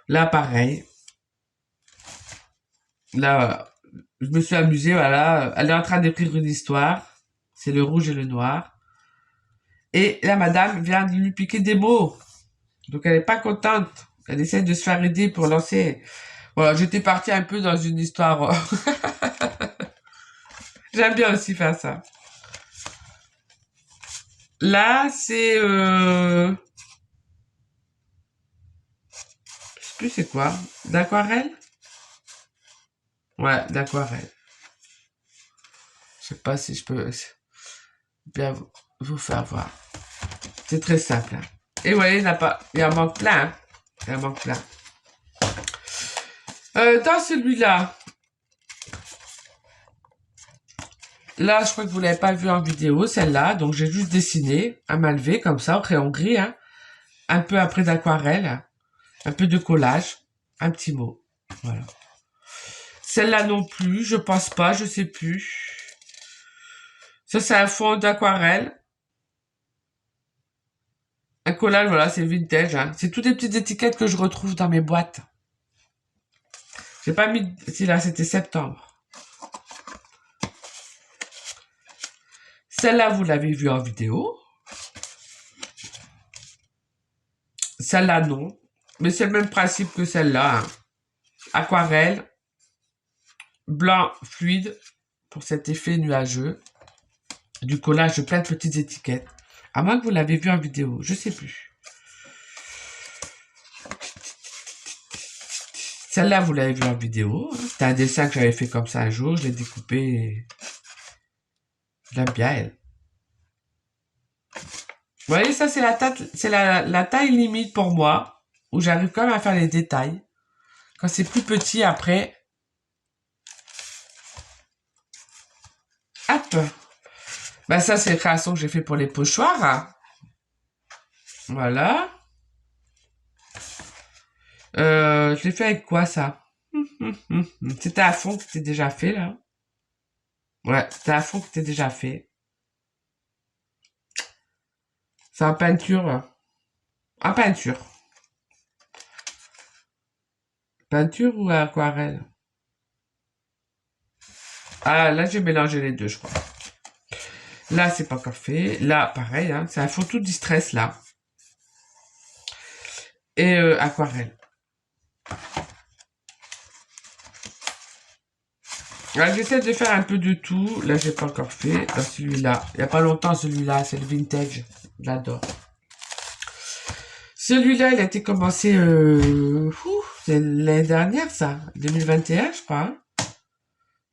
Là, pareil. Là, je me suis amusé, voilà. Elle est en train d'écrire une histoire. C'est le rouge et le noir. Et la madame vient de lui piquer des mots. Donc elle est pas contente. Elle essaie de se faire aider pour lancer. Voilà, j'étais partie un peu dans une histoire. J'aime bien aussi faire ça. Là, c'est je sais plus c'est quoi. D'aquarelle? Ouais, d'aquarelle. Je sais pas si je peux bien vous faire voir. C'est très simple. Hein. Et ouais, il n'y en a pas. Il en manque plein. Hein. Il en manque plein. Dans celui-là, là, je crois que vous l'avez pas vu en vidéo, celle-là. Donc, j'ai juste dessiné à main levée, comme ça, au crayon gris. Hein. Un peu après d'aquarelle. Un peu de collage. Un petit mot. Voilà. Celle-là non plus, je pense pas, je sais plus. Ça, c'est un fond d'aquarelle. Un collage, voilà, c'est vintage. Hein. C'est toutes les petites étiquettes que je retrouve dans mes boîtes. J'ai pas mis... Si là, c'était septembre. Celle-là, vous l'avez vue en vidéo. Celle-là, non. Mais c'est le même principe que celle-là. Hein. Aquarelle. Blanc fluide. Pour cet effet nuageux. Du collage de plein de petites étiquettes. À moins que vous l'avez vu en vidéo. Je sais plus. Celle-là, vous l'avez vu en vidéo. C'était un dessin que j'avais fait comme ça un jour. Je l'ai découpé. Et... je l'aime bien, elle. Vous voyez, ça, c'est la taille limite pour moi. Où j'arrive quand même à faire les détails. Quand c'est plus petit, après... hop. Ben, ça, c'est les créations que j'ai fait pour les pochoirs. Hein. Voilà. Je l'ai fait avec quoi, ça? C'était un fond qui était déjà fait, là. Ouais, c'était un fond qui était déjà fait. C'est en peinture. En peinture. Peinture ou aquarelle? Ah, là, j'ai mélangé les deux, je crois. Là, c'est pas encore fait. Là, pareil, hein, c'est un fond tout distress, là. Et aquarelle. Là, j'essaie de faire un peu de tout. Là, j'ai pas encore fait. Dans celui-là. Il y a pas longtemps, celui-là. C'est le vintage. J'adore. Celui-là, il a été commencé... c'est l'année dernière, ça. 2021, je crois. Hein.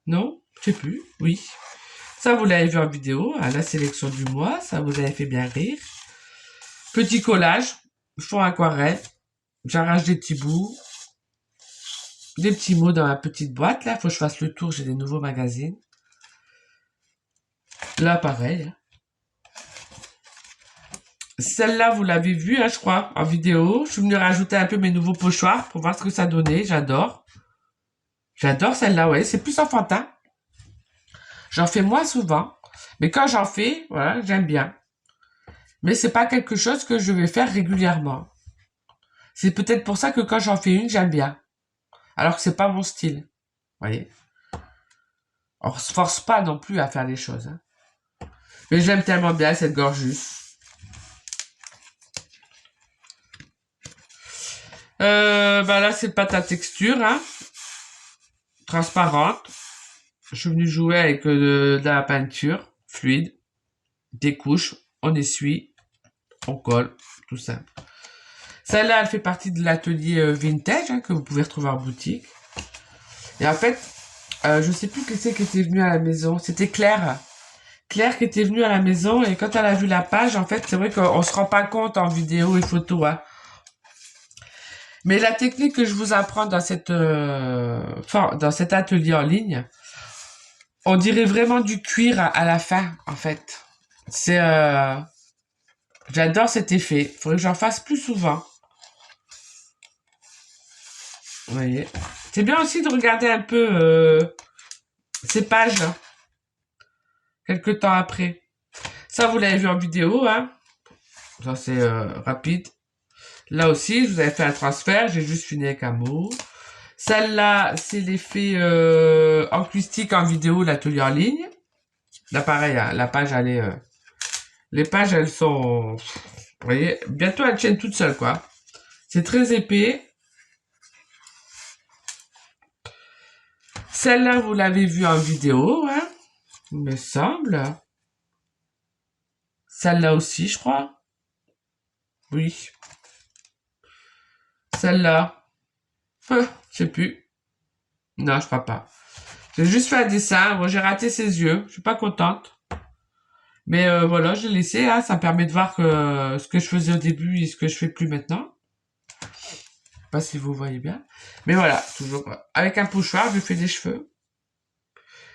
Non? Je sais plus. Oui. Ça, vous l'avez vu en vidéo. À la sélection du mois. Ça vous avait fait bien rire. Petit collage. Fond aquarelle. J'arrache des petits bouts. Des petits mots dans ma petite boîte. Là, faut que je fasse le tour. J'ai des nouveaux magazines. Là, pareil. Celle-là, vous l'avez vue, hein, je crois, en vidéo. Je suis venue rajouter un peu mes nouveaux pochoirs pour voir ce que ça donnait. J'adore. J'adore celle-là, ouais. C'est plus enfantin. J'en fais moins souvent. Mais quand j'en fais, voilà, j'aime bien. Mais c'est pas quelque chose que je vais faire régulièrement. C'est peut-être pour ça que quand j'en fais une, j'aime bien. Alors que c'est pas mon style. Vous voyez? On se force pas non plus à faire les choses. Hein. Mais j'aime tellement bien cette gorgeuse. Bah là, c'est pas ta texture, hein. Transparente. Je suis venu jouer avec de la peinture fluide. Des couches. On essuie. On colle. Tout simple. Celle-là, elle fait partie de l'atelier vintage hein, que vous pouvez retrouver en boutique. Et en fait, je sais plus qui c'est qui était venu à la maison. C'était Claire. Claire qui était venue à la maison et quand elle a vu la page, en fait, c'est vrai qu'on se rend pas compte en vidéo et photo. Hein. Mais la technique que je vous apprends dans dans cet atelier en ligne, on dirait vraiment du cuir à la fin, en fait. C'est, j'adore cet effet. Il faudrait que j'en fasse plus souvent. Vous voyez. C'est bien aussi de regarder un peu ces pages hein, quelques temps après. Ça, vous l'avez vu en vidéo, hein. Ça, c'est rapide. Là aussi, je vous avais fait un transfert. J'ai juste fini avec un mot. Celle-là, c'est l'effet acoustique en vidéo, l'atelier en ligne. Là, pareil, hein, la page, elle est... les pages, elles sont... Vous voyez, bientôt, elles tiennent toutes seules, quoi. C'est très épais. Celle-là, vous l'avez vue en vidéo, hein, il me semble. Celle-là aussi, je crois. Oui. Celle-là. Je sais plus. Non, je crois pas. J'ai juste fait un dessin. Bon, j'ai raté ses yeux. Je suis pas contente. Mais voilà, je l'ai laissé. Hein, ça me permet de voir que ce que je faisais au début et ce que je fais plus maintenant. Je sais pas si vous voyez bien. Mais voilà, toujours avec un pochoir, je fais des cheveux.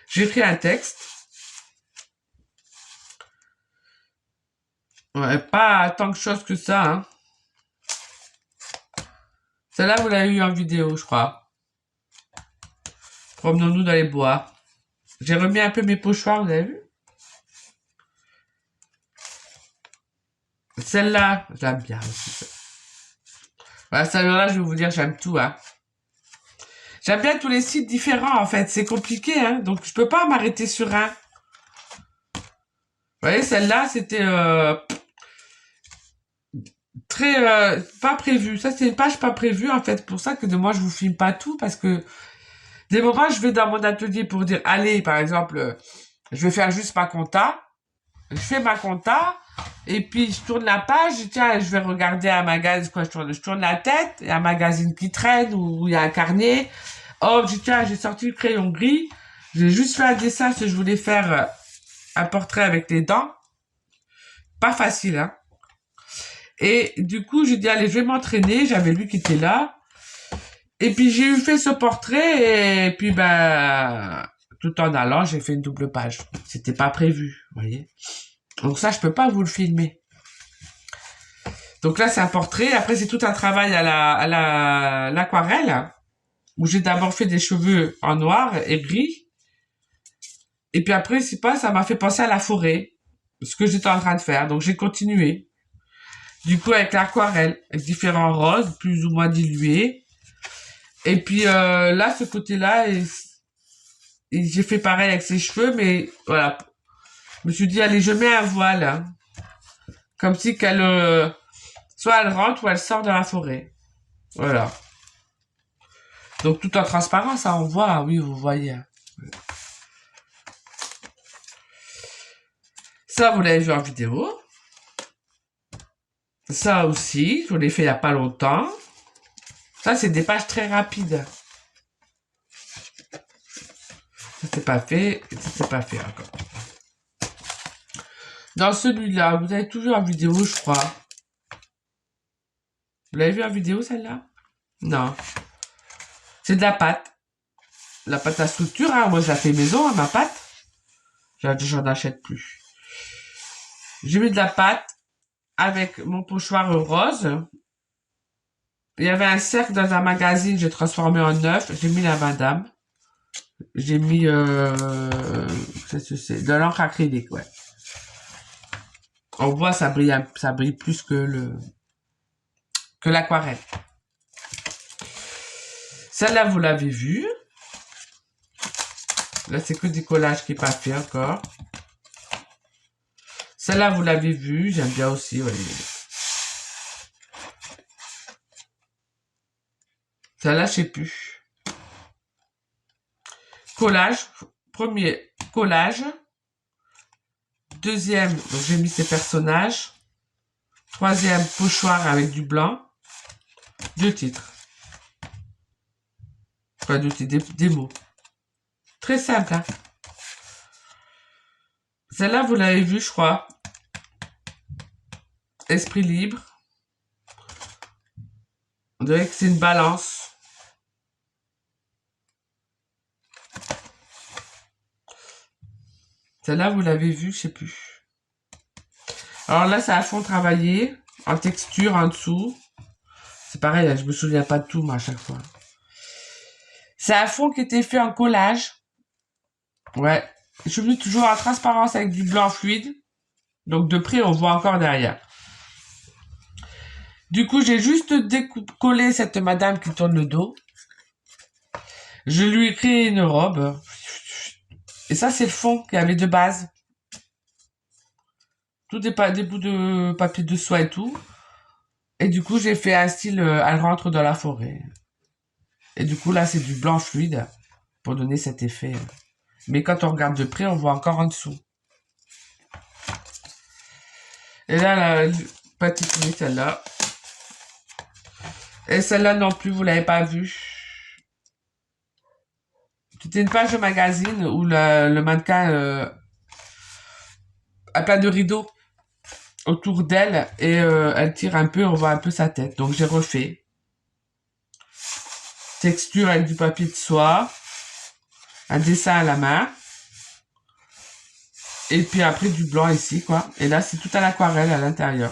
J'ai pris un texte. Ouais, pas tant de choses que ça. Hein. Celle-là, vous l'avez eu en vidéo, je crois. Promenons-nous dans les bois. J'ai remis un peu mes pochoirs, vous avez vu? Celle-là, j'aime bien aussi. Voilà, celle-là, je vais vous dire, j'aime tout. Hein. J'aime bien tous les sites différents, en fait. C'est compliqué, hein. Donc, je peux pas m'arrêter sur un. Vous voyez, celle-là, c'était très... pas prévu. Ça, c'est une page pas prévue, en fait. Pour ça que de moi, je vous filme pas tout, parce que des moments, je vais dans mon atelier pour dire, allez, par exemple, je vais faire juste ma compta. Je fais ma compta, et puis je tourne la page, tiens, je vais regarder un magazine, quoi, je tourne la tête, il y a un magazine qui traîne, ou il y a un carnet. Oh, je dis, tiens, j'ai sorti le crayon gris, j'ai juste fait un dessin, si je voulais faire un portrait avec les dents. Pas facile, hein. Et du coup, j'ai dit, allez, je vais m'entraîner, j'avais lui qui était là. Et puis j'ai eu fait ce portrait, et puis ben, tout en allant, j'ai fait une double page. C'était pas prévu, vous voyez. Donc ça, je peux pas vous le filmer. Donc là, c'est un portrait. Après, c'est tout un travail à l'aquarelle, où j'ai d'abord fait des cheveux en noir et gris. Et puis après, c'est pas, ça m'a fait penser à la forêt, ce que j'étais en train de faire. Donc j'ai continué. Du coup, avec l'aquarelle, avec différents roses, plus ou moins dilués. Et puis là, ce côté-là, et j'ai fait pareil avec ses cheveux, mais voilà. Je me suis dit, allez, je mets un voile. Hein. Comme si qu'elle... soit elle rentre ou elle sort de la forêt. Voilà. Donc tout en transparence, ça on voit, oui, vous voyez. Ça, vous l'avez vu en vidéo. Ça aussi, je l'ai fait il n'y a pas longtemps. Ça, c'est des pages très rapides. Ça, c'est pas fait. Ça, c'est pas fait encore. Dans celui-là, vous avez toujours en vidéo, je crois. Vous l'avez vu en vidéo, celle-là? Non. C'est de la pâte. La pâte à structure, hein. Moi, je la fais maison, hein, ma pâte. J'en achète plus. J'ai mis de la pâte avec mon pochoir rose. Il y avait un cercle dans un magazine, j'ai transformé en œuf. J'ai mis la madame. J'ai mis qu'est-ce que c'est de l'encre acrylique, ouais. On voit, ça brille plus que l'aquarelle. Celle-là, vous l'avez vue. Là, c'est que des collages qui n'est pas fait encore. Celle-là, vous l'avez vue. J'aime bien aussi. Ouais. Celle-là, je sais plus. Collage. Premier, collage. Deuxième, donc j'ai mis ces personnages. Troisième, pochoir avec du blanc. 2 titres. Enfin, 2 titres, des mots. Très simple, hein. Celle-là, vous l'avez vue, je crois. Esprit libre. On dirait que c'est une balance. Celle-là, vous l'avez vue, je sais plus. Alors là, c'est à fond travaillé. En texture, en dessous. C'est pareil, là, je me souviens pas de tout, moi, à chaque fois. C'est un fond qui était fait en collage. Ouais. Je suis venu toujours en transparence avec du blanc fluide. Donc de près, on voit encore derrière. Du coup, j'ai juste collé cette madame qui tourne le dos. Je lui ai créé une robe. Et ça, c'est le fond qu'il y avait de base. Tout des bouts de papier de soie et tout. Et du coup, j'ai fait un style, elle rentre dans la forêt. Et du coup, là, c'est du blanc fluide pour donner cet effet. Mais quand on regarde de près, on voit encore en dessous. Et là, la petite nuit, celle-là. Et celle-là non plus, vous l'avez pas vue. C'était une page de magazine où le mannequin a plein de rideaux autour d'elle et elle tire un peu, on voit un peu sa tête. Donc j'ai refait. Texture avec du papier de soie. Un dessin à la main. Et puis après du blanc ici, quoi. Et là, c'est tout à l'aquarelle à l'intérieur.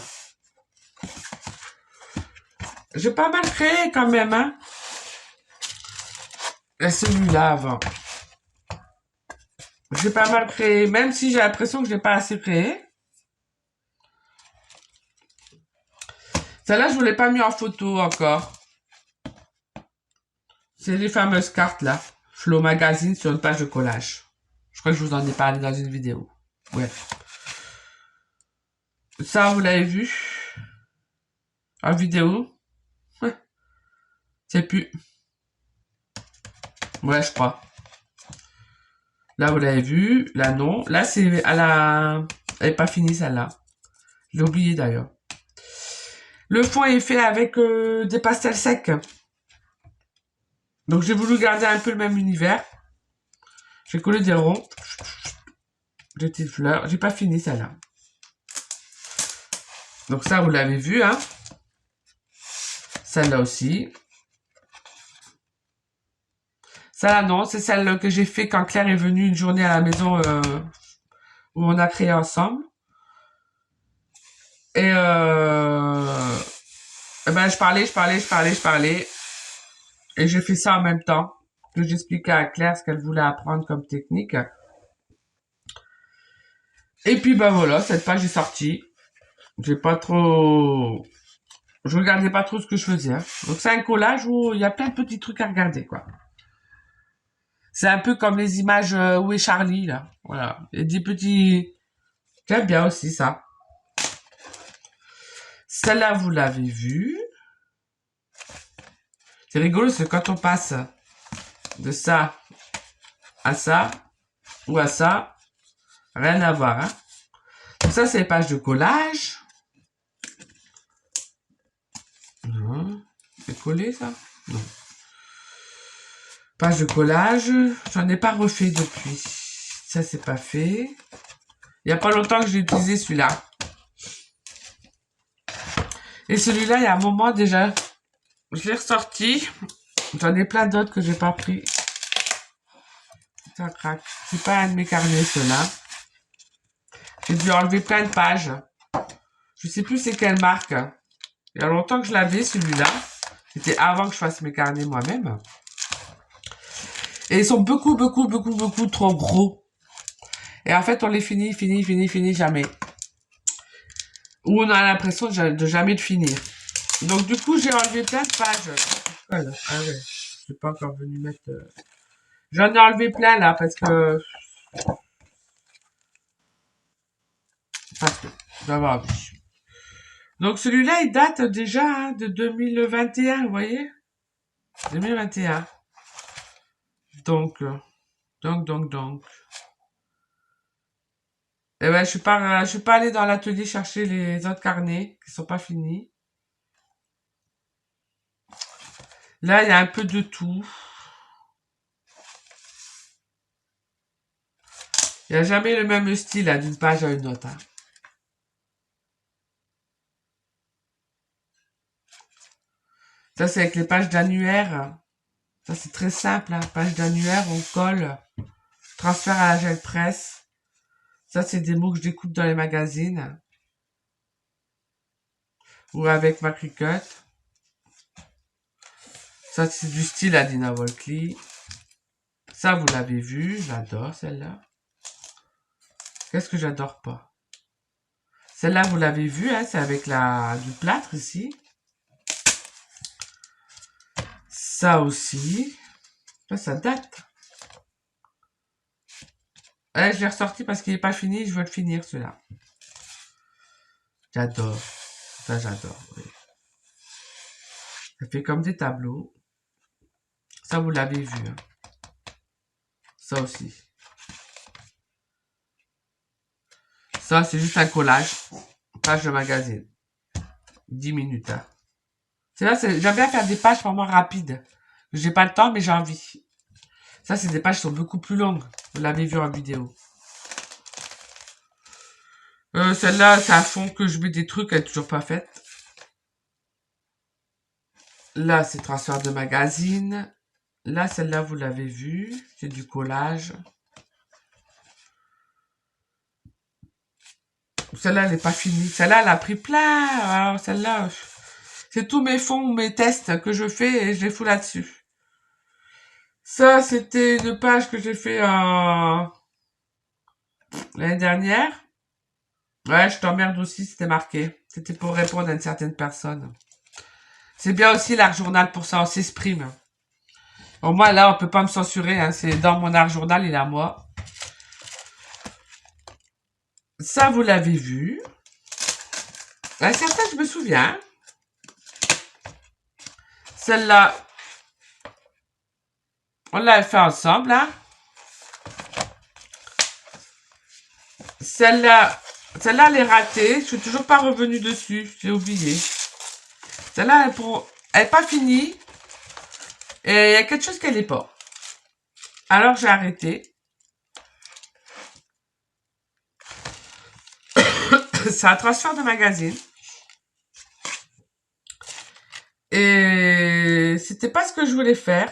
J'ai pas mal créé quand même, hein. Et celui-là avant. J'ai pas mal créé, même si j'ai l'impression que je n'ai pas assez créé. Celle-là, je ne vous l'ai pas mis en photo encore. C'est les fameuses cartes là. Flow Magazine sur une page de collage. Je crois que je vous en ai parlé dans une vidéo. Ouais. Ça, vous l'avez vu en vidéo. Ouais. C'est plus. Ouais, je crois. Là, vous l'avez vu. Là, non. Là, c'est à la... Elle n'est pas finie, celle-là. Je l'ai oublié, d'ailleurs. Le fond est fait avec des pastels secs. Donc, j'ai voulu garder un peu le même univers. J'ai collé des ronds. Des petites fleurs. J'ai pas fini, celle-là. Donc, ça, vous l'avez vu, hein. Celle-là aussi. Celle-là, non. C'est celle que j'ai fait quand Claire est venue une journée à la maison où on a créé ensemble. Et ben, je parlais. Et j'ai fait ça en même temps que j'expliquais à Claire ce qu'elle voulait apprendre comme technique. Et puis, ben voilà, cette page est sortie. J'ai pas trop... Je regardais pas trop ce que je faisais, hein. Donc, c'est un collage où il y a plein de petits trucs à regarder, quoi. C'est un peu comme les images Où est Charlie, là. Voilà. Il y a des petits... J'aime bien aussi, ça. Celle-là, vous l'avez vue. C'est rigolo, c'est quand on passe de ça à ça ou à ça, rien à voir, hein. Donc ça, c'est les pages de collage. Non. C'est collé, ça? Non. Page de collage. J'en ai pas refait depuis. Ça, c'est pas fait. Il y a pas longtemps que j'ai utilisé celui-là. Et celui-là, il y a un moment déjà, je l'ai ressorti. J'en ai plein d'autres que j'ai pas pris. Ça craque. C'est pas un de mes carnets, ceux-là. J'ai dû enlever plein de pages. Je sais plus c'est quelle marque. Il y a longtemps que je l'avais, celui-là. C'était avant que je fasse mes carnets moi-même. Et ils sont beaucoup trop gros. Et en fait, on les finit jamais. où on a l'impression de jamais de finir. Donc du coup, j'ai enlevé plein de pages. Voilà. Ah ouais, je suis pas encore venu mettre... J'en ai enlevé plein là parce que... ça va. Donc celui-là, il date déjà hein, de 2021, vous voyez 2021. Donc, donc. Eh ben, je suis pas allée dans l'atelier chercher les autres carnets qui sont pas finis. Là, il y a un peu de tout. Il n'y a jamais le même style hein, d'une page à une autre. Hein. Ça, c'est avec les pages d'annuaire. Ça, c'est très simple. Hein. Page d'annuaire, on colle. Transfert à la gel presse. Ça, c'est des mots que je découpe dans les magazines. Ou avec ma Cricut. Ça, c'est du style à Dina Volkley. Ça, vous l'avez vu. J'adore celle-là. Qu'est-ce que j'adore pas? Celle-là, vous l'avez vu, hein, c'est avec du plâtre ici. Ça aussi. Ça date. Je l'ai ressorti parce qu'il n'est pas fini. Je veux le finir, celui-là. J'adore. Ça, j'adore. Oui. Ça fait comme des tableaux. Ça, vous l'avez vu. Hein. Ça aussi. Ça, c'est juste un collage. Page de magazine. 10 minutes. Hein. C'est là, j'aime bien faire des pages vraiment rapides. J'ai pas le temps, mais j'ai envie. Ça, c'est des pages qui sont beaucoup plus longues. Vous l'avez vu en vidéo. Celle-là, c'est un fond que je mets des trucs, elle est toujours pas faite. Là, c'est transfert de magazine. Là, celle-là, vous l'avez vu. C'est du collage. Celle-là, elle n'est pas finie. Celle-là, elle a pris plein. Alors, celle-là, c'est tous mes fonds, mes tests que je fais et je les fous là-dessus. Ça, c'était une page que j'ai fait l'année dernière. Ouais, je t'emmerde aussi, c'était marqué. C'était pour répondre à une certaine personne. C'est bien aussi l'art journal pour ça, on s'exprime. Au moins, là, on peut pas me censurer. Hein, c'est dans mon art journal, il est à moi. Ça, vous l'avez vu. Certains, je me souviens. Celle-là, on l'a fait ensemble. Hein. Celle-là, elle est ratée. Je suis toujours pas revenue dessus. J'ai oublié. Celle-là, elle est pas finie. Et il y a quelque chose qu'elle n'est pas. Alors, j'ai arrêté. C'est un transfert de magazine. Et c'était pas ce que je voulais faire.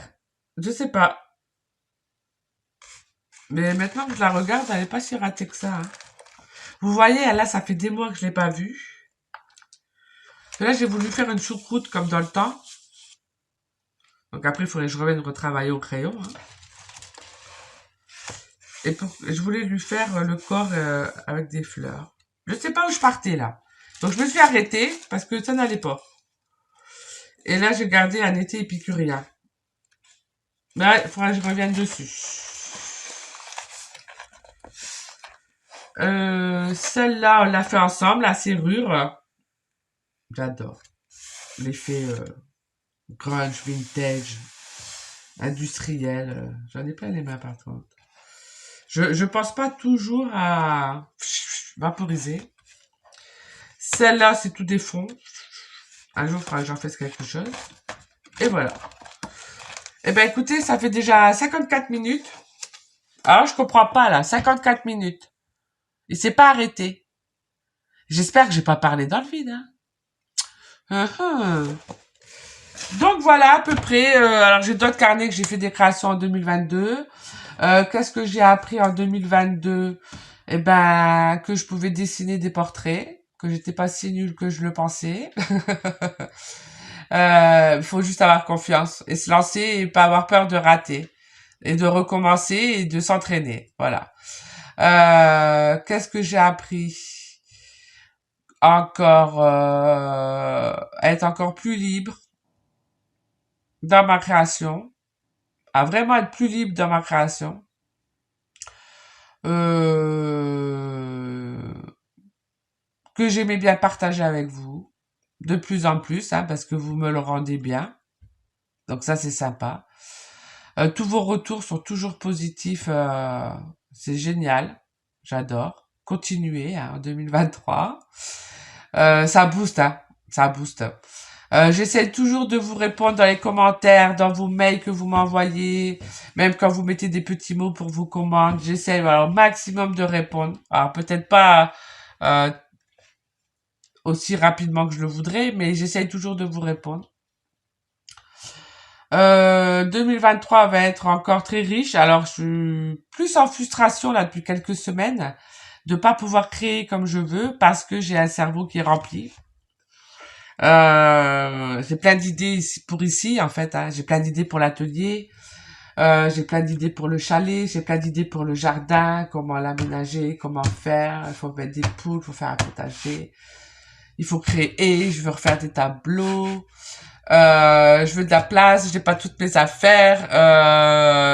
Je sais pas. Mais maintenant que je la regarde, elle n'est pas si ratée que ça. Hein. Vous voyez, là, ça fait des mois que je l'ai pas vue. Là, j'ai voulu faire une choucroute comme dans le temps. Donc après, il faudrait que je revienne retravailler au crayon. Hein. Et je voulais lui faire le corps avec des fleurs. Je sais pas où je partais là. Donc je me suis arrêtée parce que ça n'allait pas. Et là, j'ai gardé un été épicurien. Mais ouais, il faudra que je revienne dessus. Celle-là, on l'a fait ensemble, la serrure. J'adore. L'effet grunge, vintage, industriel. J'en ai plein les mains par contre. Je pense pas toujours à vaporiser. Celle-là, c'est tout des fonds. Un jour, il faudra que j'en fasse quelque chose. Et voilà. Eh ben, écoutez, ça fait déjà 54 minutes. Alors, je comprends pas, là. 54 minutes. Il s'est pas arrêté. J'espère que j'ai pas parlé dans le vide, hein. Donc, voilà, à peu près. Alors, j'ai d'autres carnets que j'ai fait des créations en 2022. Qu'est-ce que j'ai appris en 2022? Eh ben, que je pouvais dessiner des portraits. Que j'étais pas si nulle que je le pensais. Faut juste avoir confiance et se lancer et pas avoir peur de rater et de recommencer et de s'entraîner. Voilà. Qu'est-ce que j'ai appris? encore être encore plus libre dans ma création, à vraiment être plus libre dans ma création. Euh, que j'aimais bien partager avec vous, de plus en plus, hein, parce que vous me le rendez bien. Donc ça, c'est sympa. Tous vos retours sont toujours positifs. C'est génial. J'adore. Continuez hein, en 2023. Ça booste, hein. Ça booste. J'essaie toujours de vous répondre dans les commentaires, dans vos mails que vous m'envoyez, même quand vous mettez des petits mots pour vos commandes. J'essaie au maximum de répondre. Alors peut-être pas euh, aussi rapidement que je le voudrais, mais j'essaie toujours de vous répondre. 2023 va être encore très riche. Alors, je suis plus en frustration là depuis quelques semaines de pas pouvoir créer comme je veux parce que j'ai un cerveau qui est rempli. J'ai plein d'idées pour ici en fait. Hein. J'ai plein d'idées pour l'atelier. J'ai plein d'idées pour le chalet. J'ai plein d'idées pour le jardin. Comment l'aménager, comment faire. Il faut mettre des poules, il faut faire un potager. Il faut créer. Je veux refaire des tableaux. Je veux de la place, j'ai pas toutes mes affaires,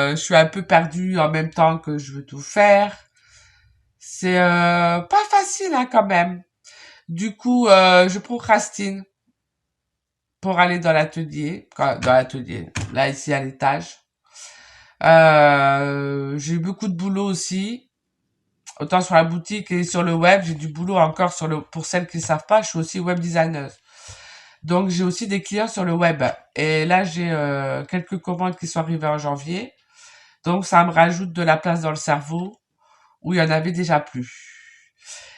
je suis un peu perdue en même temps que je veux tout faire. C'est pas facile hein, quand même. Du coup, je procrastine pour aller dans l'atelier, là ici à l'étage. J'ai eu beaucoup de boulot aussi, autant sur la boutique et sur le web. J'ai du boulot encore pour celles qui ne savent pas, je suis aussi web designer. Donc j'ai aussi des clients sur le web. Et là j'ai quelques commandes qui sont arrivées en janvier. Donc ça me rajoute de la place dans le cerveau où il y en avait déjà plus.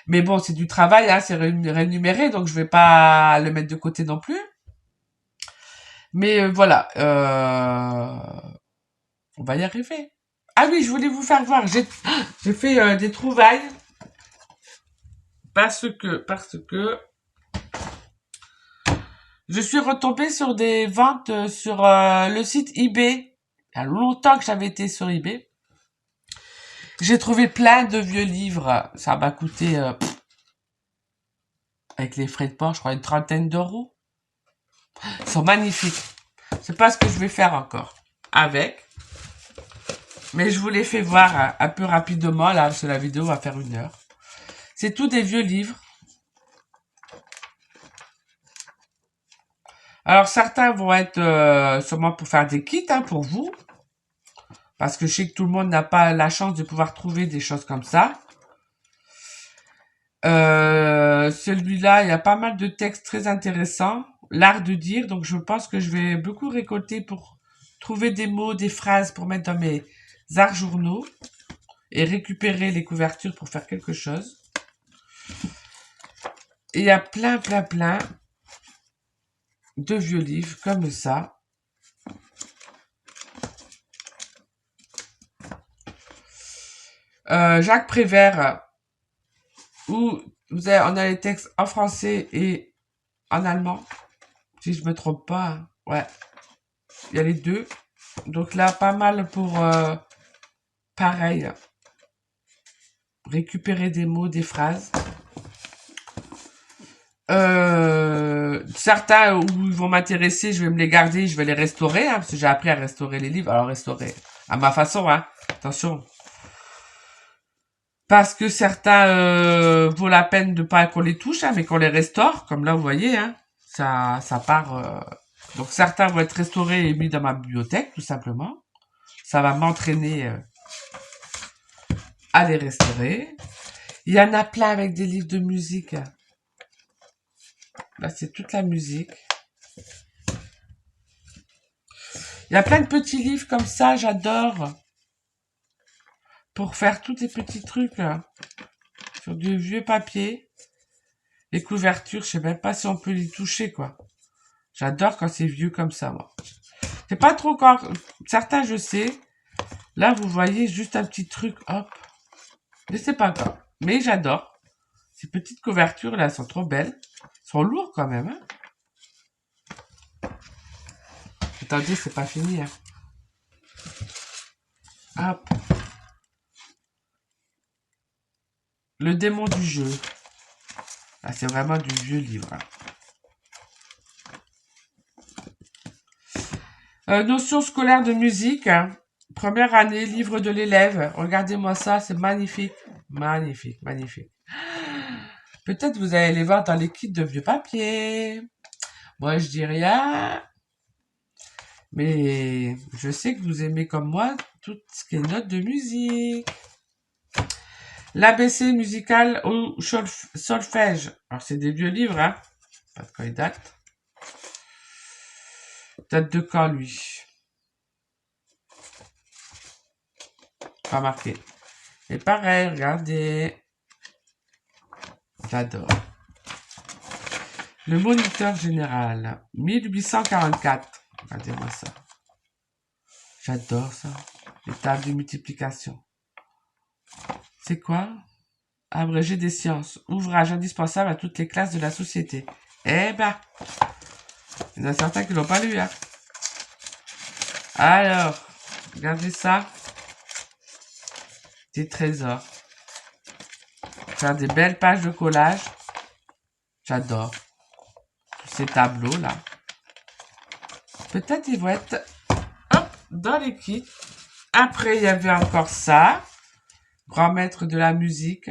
Mais bon, c'est du travail, hein, c'est rémunéré, donc je vais pas le mettre de côté non plus. Mais voilà, on va y arriver. Ah oui, je voulais vous faire voir. J'ai fait des trouvailles parce que je suis retombée sur des ventes sur le site eBay. Il y a longtemps que j'avais été sur eBay. J'ai trouvé plein de vieux livres. Ça m'a coûté, avec les frais de port, je crois, une trentaine d'euros. Ils sont magnifiques. Je sais pas ce que je vais faire encore avec. Mais je vous les fais voir un peu rapidement, là, parce que la vidéo va faire 1 heure. C'est tout des vieux livres. Alors, certains vont être sûrement pour faire des kits, hein, pour vous. Parce que je sais que tout le monde n'a pas la chance de pouvoir trouver des choses comme ça. Celui-là, il y a pas mal de textes très intéressants. L'art de dire, donc je pense que je vais beaucoup récolter pour trouver des mots, des phrases pour mettre dans mes arts journaux et récupérer les couvertures pour faire quelque chose. Et il y a plein de vieux livres comme ça. Jacques Prévert, où on a les textes en français et en allemand, si je me trompe pas. Hein. Ouais, il y a les deux. Donc là, pas mal pour, pareil, récupérer des mots, des phrases. Certains où ils vont m'intéresser, je vais me les garder, je vais les restaurer, hein, parce que j'ai appris à restaurer les livres. Alors restaurer à ma façon, hein. Attention. Parce que certains vaut la peine de pas qu'on les touche, hein, mais qu'on les restaure, comme là vous voyez, hein. Ça part. Donc certains vont être restaurés et mis dans ma bibliothèque, tout simplement. Ça va m'entraîner à les restaurer. Il y en a plein avec des livres de musique. Là, c'est toute la musique. Il y a plein de petits livres comme ça, j'adore. Pour faire tous ces petits trucs sur du vieux papier. Les couvertures, je sais même pas si on peut les toucher, quoi. J'adore quand c'est vieux comme ça, moi. C'est pas trop quand... Certains, je sais. Là, vous voyez juste un petit truc, hop. Je sais pas quoi. Mais j'adore. Ces petites couvertures, là, sont trop belles. Elles sont lourdes, quand même, hein. Attendez, c'est pas fini, hein. Hop. Le démon du jeu. Ah, c'est vraiment du vieux livre. Notion scolaire de musique. Première année, livre de l'élève. Regardez-moi ça, c'est magnifique. Magnifique, magnifique. Peut-être vous allez les voir dans les kits de vieux papier. Moi, je dis rien. Mais je sais que vous aimez comme moi tout ce qui est notes de musique. L'ABC musical au solfège. Alors, c'est des vieux livres, hein. Pas de quand il date. Date de quand, lui? Pas marqué. Et pareil, regardez. J'adore. Le moniteur général. 1844. Regardez-moi ça. J'adore ça. Les tables de multiplication. C'est quoi? Abrégé des sciences. Ouvrage indispensable à toutes les classes de la société. Eh ben, il y en a certains qui l'ont pas lu, hein. Alors, regardez ça. Des trésors. Faire des belles pages de collage. J'adore. Tous ces tableaux-là. Peut-être ils vont être hop, dans les kits. Après, il y avait encore ça. Grand maître de la musique.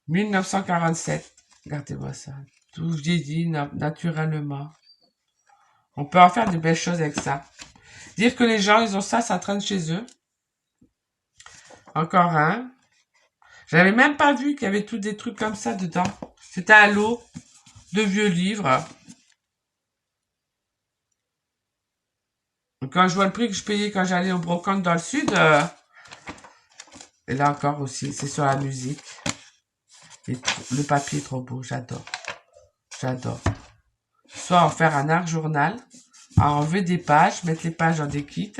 1947. Regardez-moi ça. Tout vieillit naturellement. On peut en faire de belles choses avec ça. Dire que les gens, ils ont ça, ça traîne chez eux. Encore un. J'avais même pas vu qu'il y avait tous des trucs comme ça dedans. C'était un lot de vieux livres. Quand je vois le prix que je payais quand j'allais au brocante dans le sud, et là encore aussi, c'est sur la musique. Et le papier est trop beau, j'adore. J'adore. Soit en faire un art journal, enlever des pages, mettre les pages dans des kits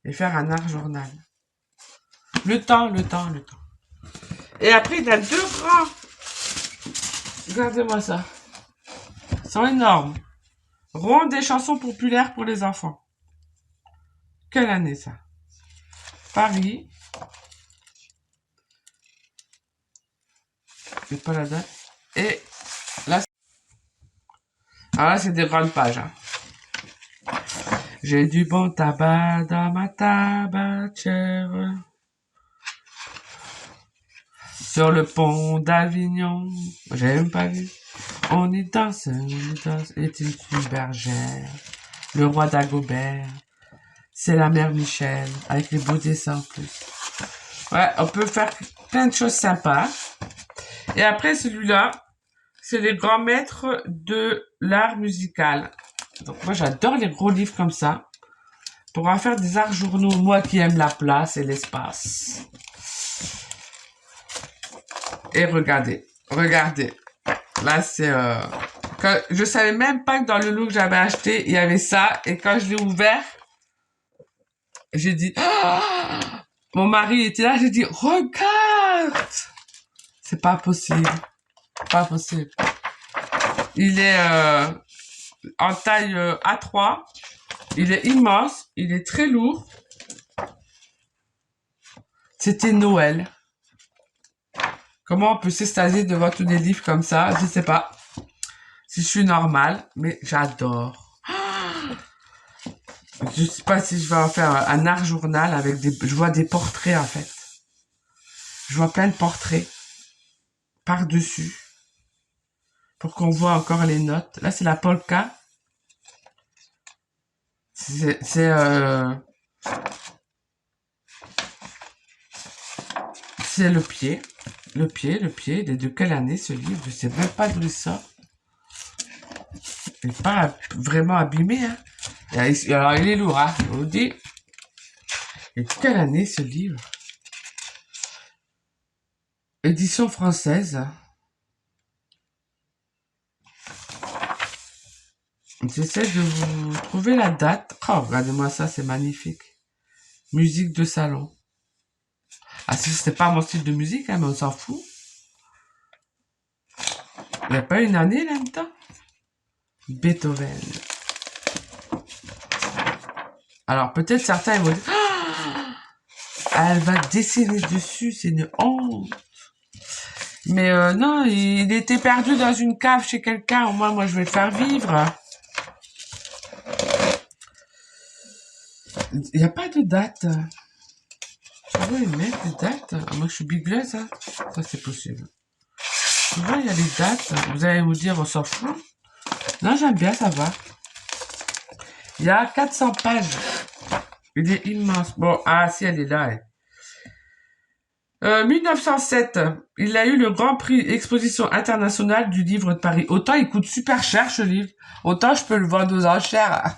et faire un art journal. Le temps. Et après, il y a deux grands. Regardez-moi ça. Ils sont énormes. Ronde des chansons populaires pour les enfants. Quelle année ça? Paris. C'est pas la date. Et là, alors là, c'est des grandes pages. Hein. J'ai du bon tabac dans ma tabatière. Sur le pont d'Avignon. J'ai même pas vu. On y danse. Est une bergère. Le roi d'Agobert. C'est la mère Michel. Avec les beaux dessins en plus. Ouais, on peut faire plein de choses sympas. Et après, celui-là, c'est les grands maîtres de l'art musical. Donc moi, j'adore les gros livres comme ça. Pour en faire des arts journaux, moi qui aime la place et l'espace. Et regardez. Là, c'est... je savais même pas que dans le lot que j'avais acheté, il y avait ça. Et quand je l'ai ouvert, j'ai dit... Oh, mon mari était là, j'ai dit, regarde! C'est pas possible. Pas possible. Il est en taille A3. Il est immense. Il est très lourd. C'était Noël. Comment on peut s'extasier devant tous des livres comme ça? Je sais pas. Si je suis normale, mais j'adore. Je sais pas si je vais en faire un art journal avec des... Je vois des portraits en fait. Je vois plein de portraits par-dessus. Pour qu'on voit encore les notes. Là, c'est la polka. C'est le pied. Le pied. Il est de quelle année ce livre? Je sais même pas d'où il sort. Il n'est pas vraiment abîmé. Hein. Alors, il est lourd. Hein, je vous dis. Et de quelle année ce livre? Édition française. J'essaie de vous trouver la date. Oh, regardez-moi ça, c'est magnifique. Musique de salon. Ah, si c'était pas mon style de musique, hein, mais on s'en fout. Il n'y a pas une année là-dedans? Beethoven. Alors, peut-être certains ils vont dire, ah, elle va dessiner dessus, c'est une honte. Mais non, il était perdu dans une cave chez quelqu'un. Au moins, moi, je vais le faire vivre. Il n'y a pas de date. Tu vois, ils mettent des dates. Ah, moi, je suis bigleuse, hein. Ça, c'est possible. Tu vois, il y a les dates. Vous allez me dire, on s'en fout. Non, j'aime bien, ça va. Il y a 400 pages. Il est immense. Bon, ah, si, elle est là, elle. 1907, il a eu le Grand Prix Exposition internationale du livre de Paris. Autant il coûte super cher ce livre, autant je peux le vendre aux enchères.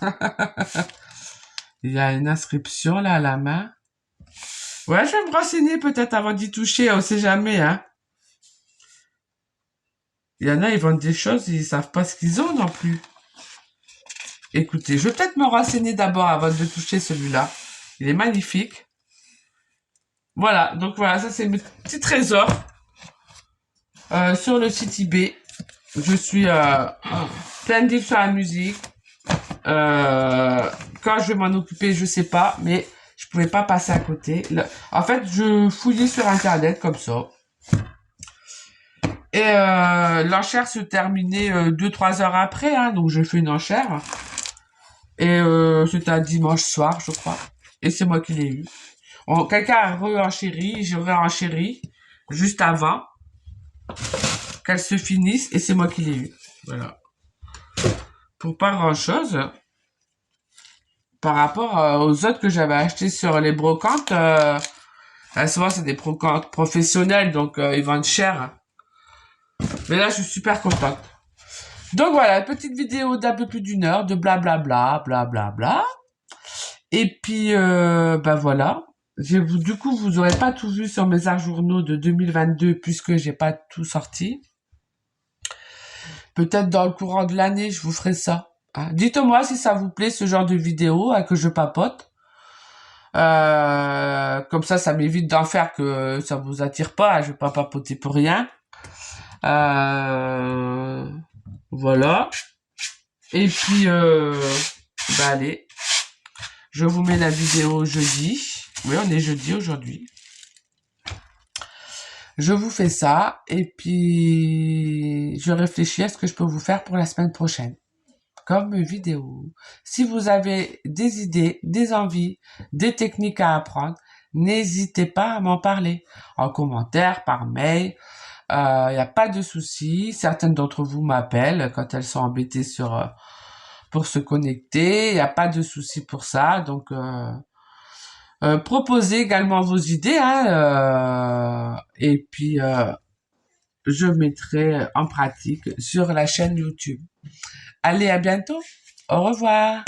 Il y a une inscription là à la main. Ouais, je vais me renseigner peut-être avant d'y toucher, on sait jamais, hein. Il y en a, ils vendent des choses, ils savent pas ce qu'ils ont non plus. Écoutez, je vais peut-être me renseigner d'abord avant de toucher celui-là. Il est magnifique. Voilà, donc voilà, ça c'est mes petits trésors sur le site eBay. Je suis plein de livres sur la musique. Quand je vais m'en occuper, je sais pas, mais je pouvais pas passer à côté. En fait, je fouillais sur Internet comme ça. Et l'enchère se terminait 2-3 heures après, hein, donc j'ai fait une enchère. Et c'était un dimanche soir, je crois. Et c'est moi qui l'ai eu. Quelqu'un a re-enchéri, j'ai re-enchéri juste avant qu'elle se finisse, et c'est moi qui l'ai eu. Voilà. Pour pas grand-chose. Par rapport aux autres que j'avais achetés sur les brocantes, souvent c'est des brocantes professionnelles, donc ils vendent cher. Mais là, je suis super contente. Donc voilà, petite vidéo d'un peu plus d'une heure de blablabla, blablabla. Et puis, ben voilà. Du coup, vous aurez pas tout vu sur mes arts journaux de 2022 puisque j'ai pas tout sorti. Peut-être dans le courant de l'année, je vous ferai ça. Hein. Dites-moi si ça vous plaît ce genre de vidéo que je papote. Comme ça m'évite d'en faire que ça vous attire pas. Je vais pas papoter pour rien. Voilà. Et puis, bah allez, je vous mets la vidéo jeudi. Oui, on est jeudi aujourd'hui. Je vous fais ça et puis je réfléchis à ce que je peux vous faire pour la semaine prochaine comme vidéo. Si vous avez des idées, des envies, des techniques à apprendre, n'hésitez pas à m'en parler en commentaire, par mail. Il n'y a pas de souci. Certaines d'entre vous m'appellent quand elles sont embêtées pour se connecter. Il n'y a pas de souci pour ça. Donc, proposez également vos idées. Hein, et puis, je mettrai en pratique sur la chaîne YouTube. Allez, à bientôt. Au revoir.